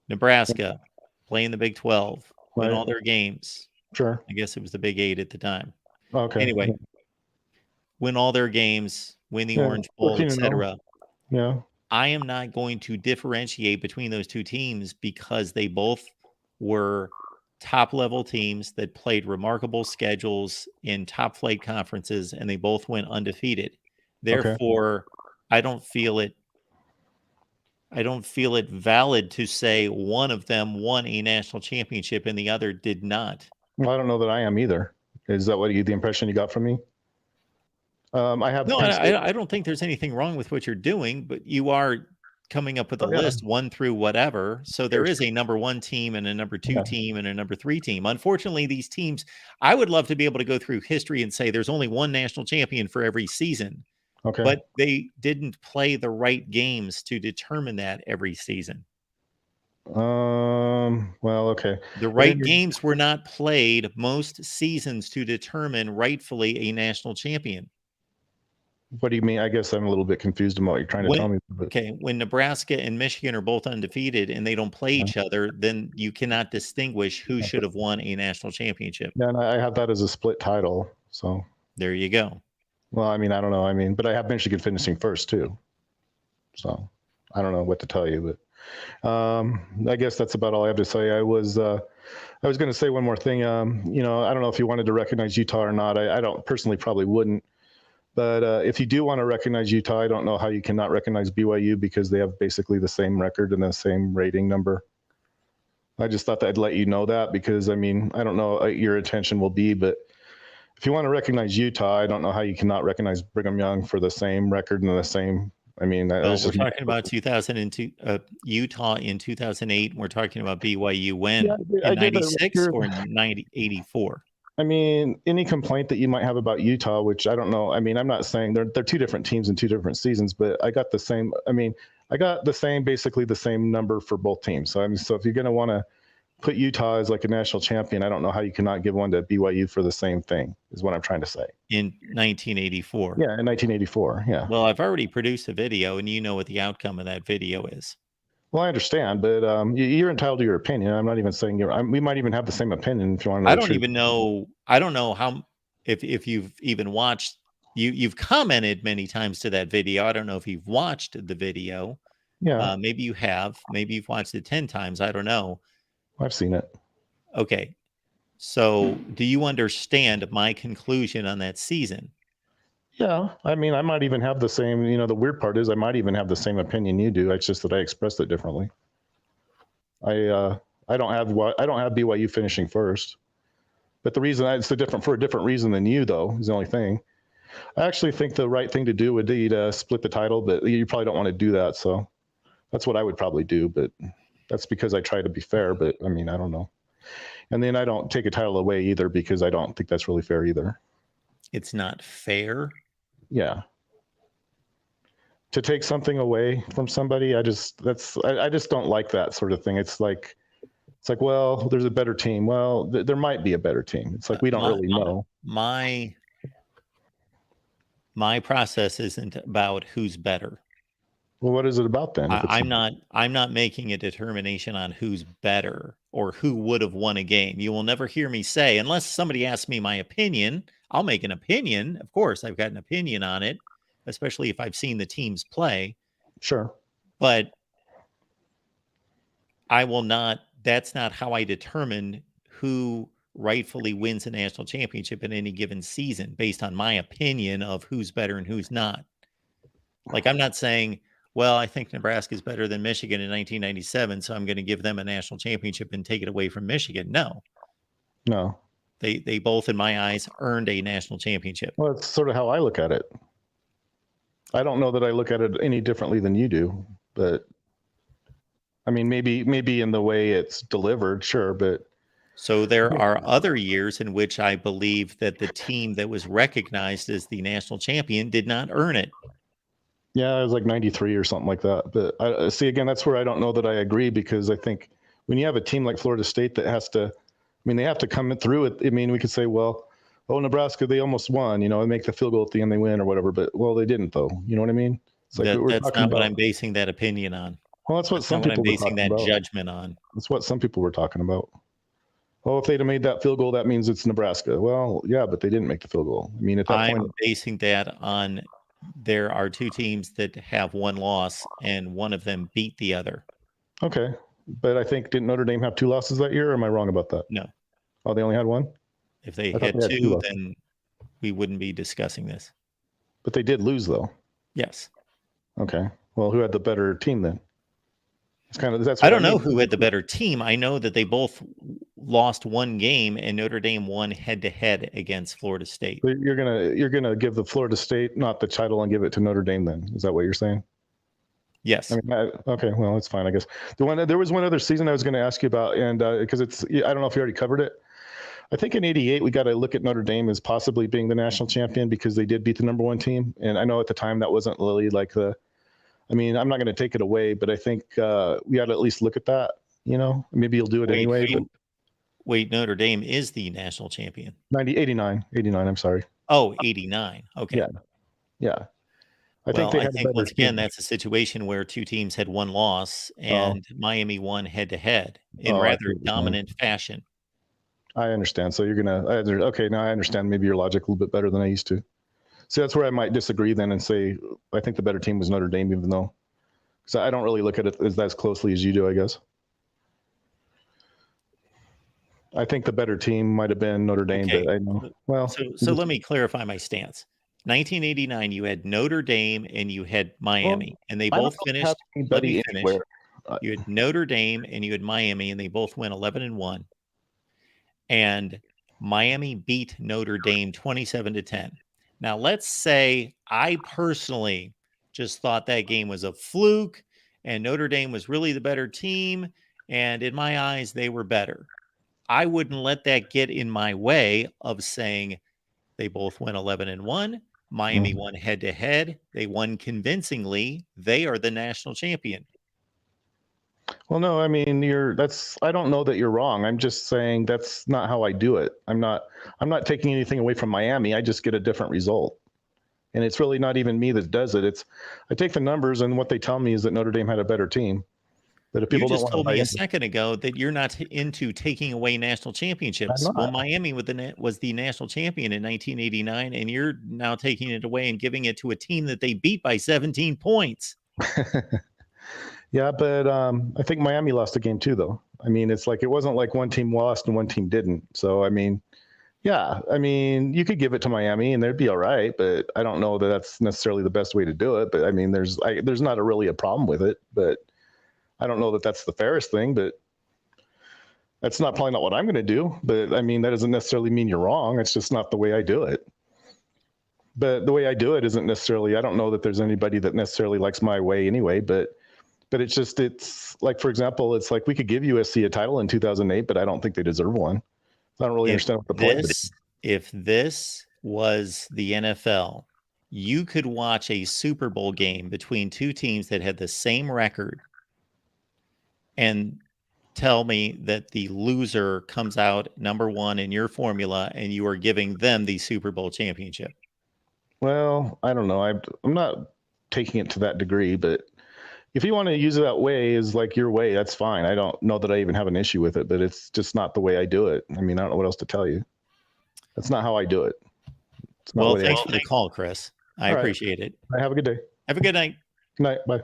Nebraska play in the Big 12, win all their games. Sure. I guess it was the Big 8 at the time. Okay. Anyway, win all their games, win the Orange Bowl, etc. Yeah. I am not going to differentiate between those two teams because they both were top-level teams that played remarkable schedules in top-flight conferences, and they both went undefeated. Therefore, I don't feel it valid to say one of them won a national championship and the other did not. Well, I don't know that I am either. Is that the impression you got from me? I don't think there's anything wrong with what you're doing, but you are coming up with a list 1 through whatever. So there is a number 1 team and a number 2 team and a number 3 team. Unfortunately, these teams, I would love to be able to go through history and say there's only one national champion for every season. Okay. But they didn't play the right games to determine that every season. Well, okay. The right games were not played most seasons to determine rightfully a national champion. What do you mean? I guess I'm a little bit confused about what you're trying to tell me. Okay, when Nebraska and Michigan are both undefeated and they don't play each other, then you cannot distinguish who should have won a national championship. Yeah, and I have that as a split title. So there you go. Well, I mean, I don't know. I mean, but I have Michigan finishing first too. So I don't know what to tell you, but I guess that's about all I have to say. I was going to say one more thing. I don't know if you wanted to recognize Utah or not. I don't personally probably wouldn't. But if you do want to recognize Utah, I don't know how you cannot recognize BYU because they have basically the same record and the same rating number. I just thought that I'd let you know that because, I mean, I don't know what your attention will be, but if you want to recognize Utah, I don't know how you cannot recognize Brigham Young for the same record and the same I mean, Well, that's we're just talking about 2002, Utah in 2008. And we're talking about BYU when I in did that 96 here. or 84. I mean, any complaint that you might have about Utah, which I don't know. I mean, I'm not saying they're two different teams in two different seasons, but I got the same. I mean, I got the same, basically the same number for both teams. So I mean, so if you're going to want to put Utah as like a national champion, I don't know how you cannot give one to BYU for the same thing. Is what I'm trying to say. In 1984. Yeah, in 1984. Yeah. Well, I've already produced a video, and you know what the outcome of that video is. Well, I understand, but you're entitled to your opinion. I'm not even saying we might even have the same opinion if you want to know. I don't even know. I don't know how if you've even watched. You've commented many times to that video. I don't know if you've watched the video. Yeah, Maybe you have. Maybe you've watched it 10 times. I don't know. I've seen it. Okay. So, do you understand my conclusion on that season? Yeah, I mean, I might even have the same. You know, the weird part is I might even have the same opinion you do. It's just that I expressed it differently. I don't have BYU finishing first, but the reason it's for a different reason than you, though, is the only thing. I actually think the right thing to do would be to split the title, but you probably don't want to do that. So that's what I would probably do, but that's because I try to be fair. But I mean, I don't know. And then I don't take a title away either because I don't think that's really fair either. It's not fair. Yeah. To take something away from somebody, I just don't like that sort of thing. It's like, well, there's a better team. Well, there might be a better team. It's like we don't really know. My process isn't about who's better. Well, what is it about then? I'm not making a determination on who's better or who would have won a game. You will never hear me say, unless somebody asks me my opinion, I'll make an opinion. Of course, I've got an opinion on it, especially if I've seen the teams play. Sure. But I will not, that's not how I determine who rightfully wins a national championship in any given season based on my opinion of who's better and who's not. Like, I'm not saying, well, I think Nebraska is better than Michigan in 1997, so I'm going to give them a national championship and take it away from Michigan. No. They both, in my eyes, earned a national championship. Well, it's sort of how I look at it. I don't know that I look at it any differently than you do, but I mean, maybe in the way it's delivered, sure, but. So there are other years in which I believe that the team that was recognized as the national champion did not earn it. Yeah, it was like 93 or something like that. But I see, again, that's where I don't know that I agree, because I think when you have a team like Florida State that has to, I mean, they have to come through it. I mean, we could say, well, oh, Nebraska, they almost won, you know, and make the field goal at the end, they win or whatever. But, well, they didn't, though. You know what I mean? It's like that's not what I'm basing that opinion on. Well, that's what some people were basing that judgment on. That's what some people were talking about. Oh, if they'd have made that field goal, that means it's Nebraska. Well, yeah, but they didn't make the field goal. I mean, at that point, I'm basing that on there are two teams that have one loss and one of them beat the other. Okay. But I think, didn't Notre Dame have 2 losses that year? Or am I wrong about that? No. Oh, they only had 1? If they had two, then we wouldn't be discussing this. But they did lose, though. Yes. Okay. Well, who had the better team then? It's kind of, that's. I don't know who had the better team. I know that they both lost 1 game and Notre Dame won head-to-head against Florida State. But you're gonna give the Florida State not the title and give it to Notre Dame then? Is that what you're saying? Yes. I mean, okay. Well, it's fine, I guess. There was one other season I was going to ask you about, and because I don't know if you already covered it. I think in '88 we got to look at Notre Dame as possibly being the national champion because they did beat the #1 team, and I know at the time that wasn't really like the. I mean, I'm not going to take it away, but I think we ought to at least look at that. You know, maybe you'll do it anyway. Wait, Notre Dame is the national champion. 89. I'm sorry. Oh, 89. Okay. Yeah. I think once again, that's a situation where 2 teams had 1 loss and Miami won head-to-head in rather dominant fashion. I understand. So you're going to, okay, now I understand maybe your logic a little bit better than I used to. So that's where I might disagree then and say, I think the better team was Notre Dame, even though, because I don't really look at it as closely as you do, I guess. I think the better team might have been Notre Dame, but I know. Well, so let me clarify my stance. 1989, you had Notre Dame and you had Miami, and they both finished. Let me finish. You had Notre Dame and you had Miami, and they both went 11-1. And Miami beat Notre Dame 27-10. Now, let's say I personally just thought that game was a fluke and Notre Dame was really the better team. And in my eyes, they were better. I wouldn't let that get in my way of saying they both went 11-1. Miami won head to head. They won convincingly. They are the national champion. Well, no, I mean, I don't know that you're wrong. I'm just saying that's not how I do it. I'm not taking anything away from Miami. I just get a different result. And it's really not even me that does it. I take the numbers, and what they tell me is that Notre Dame had a better team. But if people You just don't told want me to a second ago that you're not into taking away national championships. I'm not. Well, Miami was the national champion in 1989, and you're now taking it away and giving it to a team that they beat by 17 points. Yeah, but I think Miami lost a game too, though. I mean, it's like it wasn't like one team lost and one team didn't. So, I mean, yeah, I mean, you could give it to Miami and they'd be all right, but I don't know that that's necessarily the best way to do it. But I mean, there's not really a problem with it, but I don't know that that's the fairest thing. But that's probably not what I'm going to do. But I mean, that doesn't necessarily mean you're wrong. It's just not the way I do it. But the way I do it isn't necessarily. I don't know that there's anybody that necessarily likes my way anyway. But it's like, for example, it's like we could give USC a title in 2008, but I don't think they deserve one. I don't really understand what the point is. If this was the NFL, you could watch a Super Bowl game between two teams that had the same record and tell me that the loser comes out number one in your formula and you are giving them the Super Bowl championship. Well, I don't know. I'm not taking it to that degree, but if you want to use it that way as like your way, that's fine. I don't know that I even have an issue with it, but it's just not the way I do it. I mean, I don't know what else to tell you. That's not how I do it. Well, thanks for the call, Chris. I appreciate it. Have a good day. Have a good night. Good night. Bye.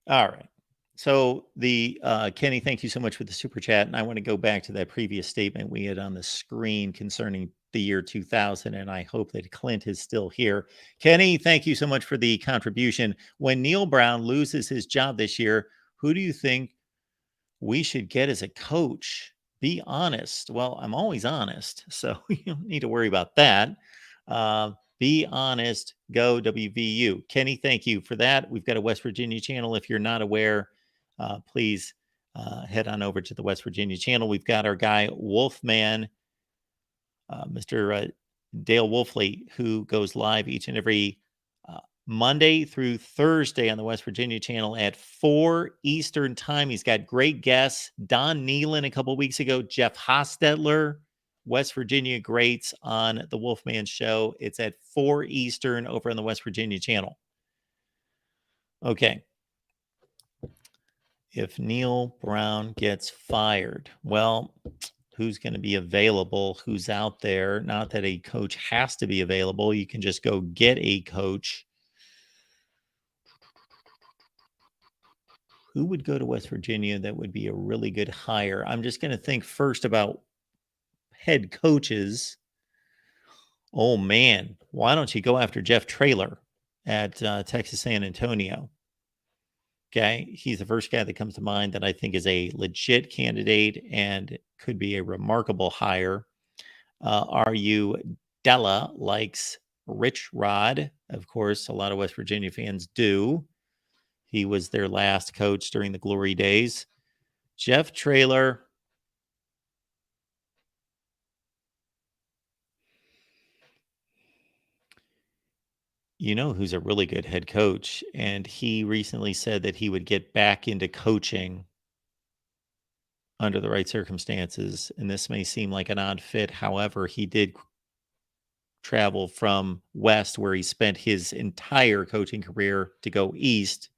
All right. So Kenny, thank you so much for the super chat. And I want to go back to that previous statement we had on the screen concerning the year 2000. And I hope that Clint is still here. Kenny, thank you so much for the contribution. When Neil Brown loses his job this year, who do you think we should get as a coach? Be honest. Well, I'm always honest, so you don't need to worry about that. Be honest. Go WVU. Kenny, thank you for that. We've got a West Virginia channel. If you're not aware, please head on over to the West Virginia channel. We've got our guy Wolfman, Mr. Dale Wolfley, who goes live each and every Monday through Thursday on the West Virginia channel at 4 Eastern time. He's got great guests. Don Nealon a couple of weeks ago, Jeff Hostetler, West Virginia greats on the Wolfman Show. It's at 4 Eastern over on the West Virginia channel. Okay. If Neil Brown gets fired, well, who's going to be available? Who's out there? Not that a coach has to be available. You can just go get a coach. Who would go to West Virginia that would be a really good hire? I'm just going to think first about head coaches. Oh, man. Why don't you go after Jeff Traylor at Texas San Antonio? Okay. He's the first guy that comes to mind that I think is a legit candidate and could be a remarkable hire. R.U. Della likes Rich Rod. Of course, a lot of West Virginia fans do. He was their last coach during the glory days. Jeff Traylor. You know who's a really good head coach, and he recently said that he would get back into coaching under the right circumstances. And this may seem like an odd fit. However, he did travel from west, where he spent his entire coaching career, to go east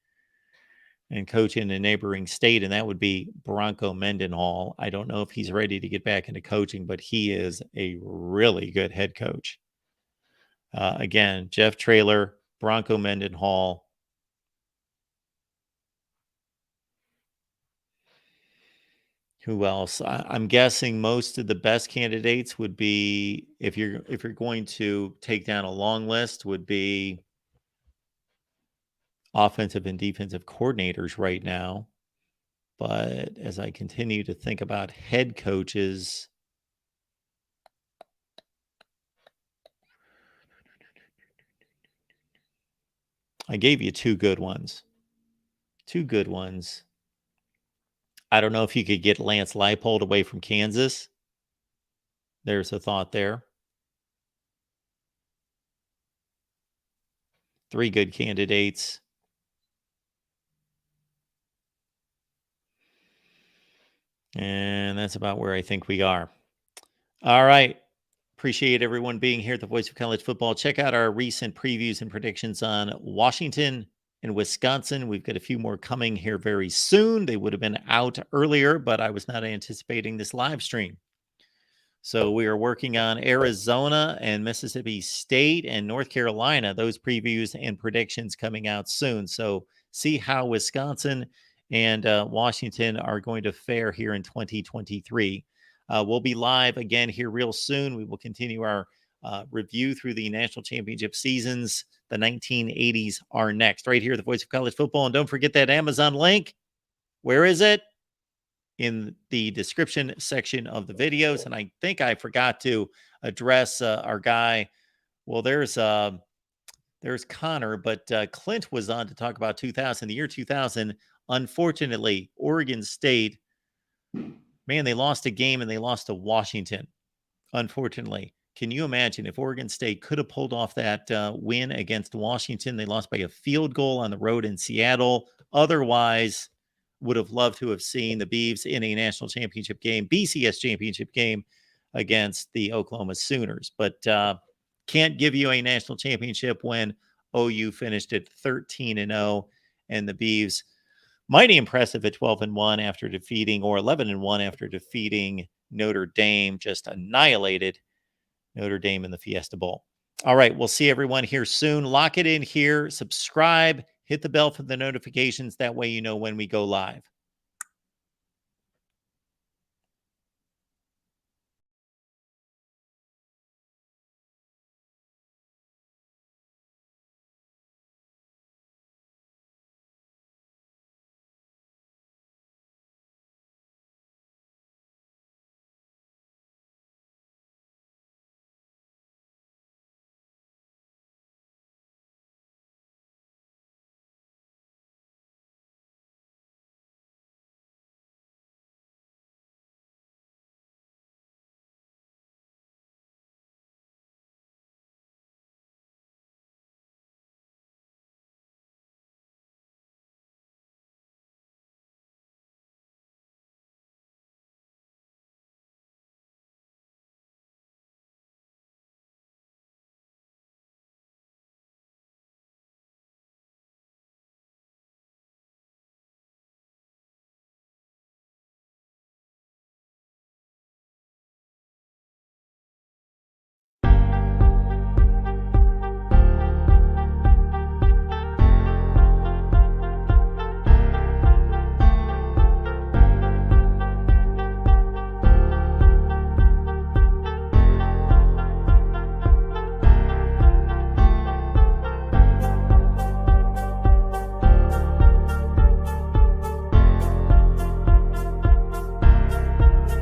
and coach in a neighboring state, and that would be Bronco Mendenhall. I don't know if he's ready to get back into coaching, but he is a really good head coach. Again, Jeff Traylor, Bronco Mendenhall. Who else? I'm guessing most of the best candidates would be, if you're going to take down a long list, would be offensive and defensive coordinators right now. But as I continue to think about head coaches, I gave you two good ones. Two good ones. I don't know if you could get Lance Leipold away from Kansas. There's a thought there. Three good candidates. And that's about where I think we are. All right. Appreciate everyone being here at the Voice of College Football. Check out our recent previews and predictions on Washington and Wisconsin. We've got a few more coming here very soon. They would have been out earlier, but I was not anticipating this live stream. So we are working on Arizona and Mississippi State and North Carolina. Those previews and predictions coming out soon. So see how Wisconsin and Washington are going to fare here in 2023. We'll be live again here real soon. We will continue our review through the national championship seasons. The 1980s are next, right here at the Voice of College Football. And don't forget that Amazon link. Where is it? In the description section of the videos. And I think I forgot to address our guy. Well, there's Connor, but Clint was on to talk about 2000, the year 2000. Unfortunately, Oregon State, man, they lost a game and they lost to Washington. Unfortunately, can you imagine if Oregon State could have pulled off that win against Washington? They lost by a field goal on the road in Seattle. Otherwise, would have loved to have seen the Beavs in a national championship game, BCS championship game against the Oklahoma Sooners. But can't give you a national championship when OU finished at 13-0 and the Beavs mighty impressive at 12-1 after defeating, or 11-1 after defeating Notre Dame, just annihilated Notre Dame in the Fiesta Bowl. All right, we'll see everyone here soon. Lock it in here, subscribe, hit the bell for the notifications. That way you know when we go live.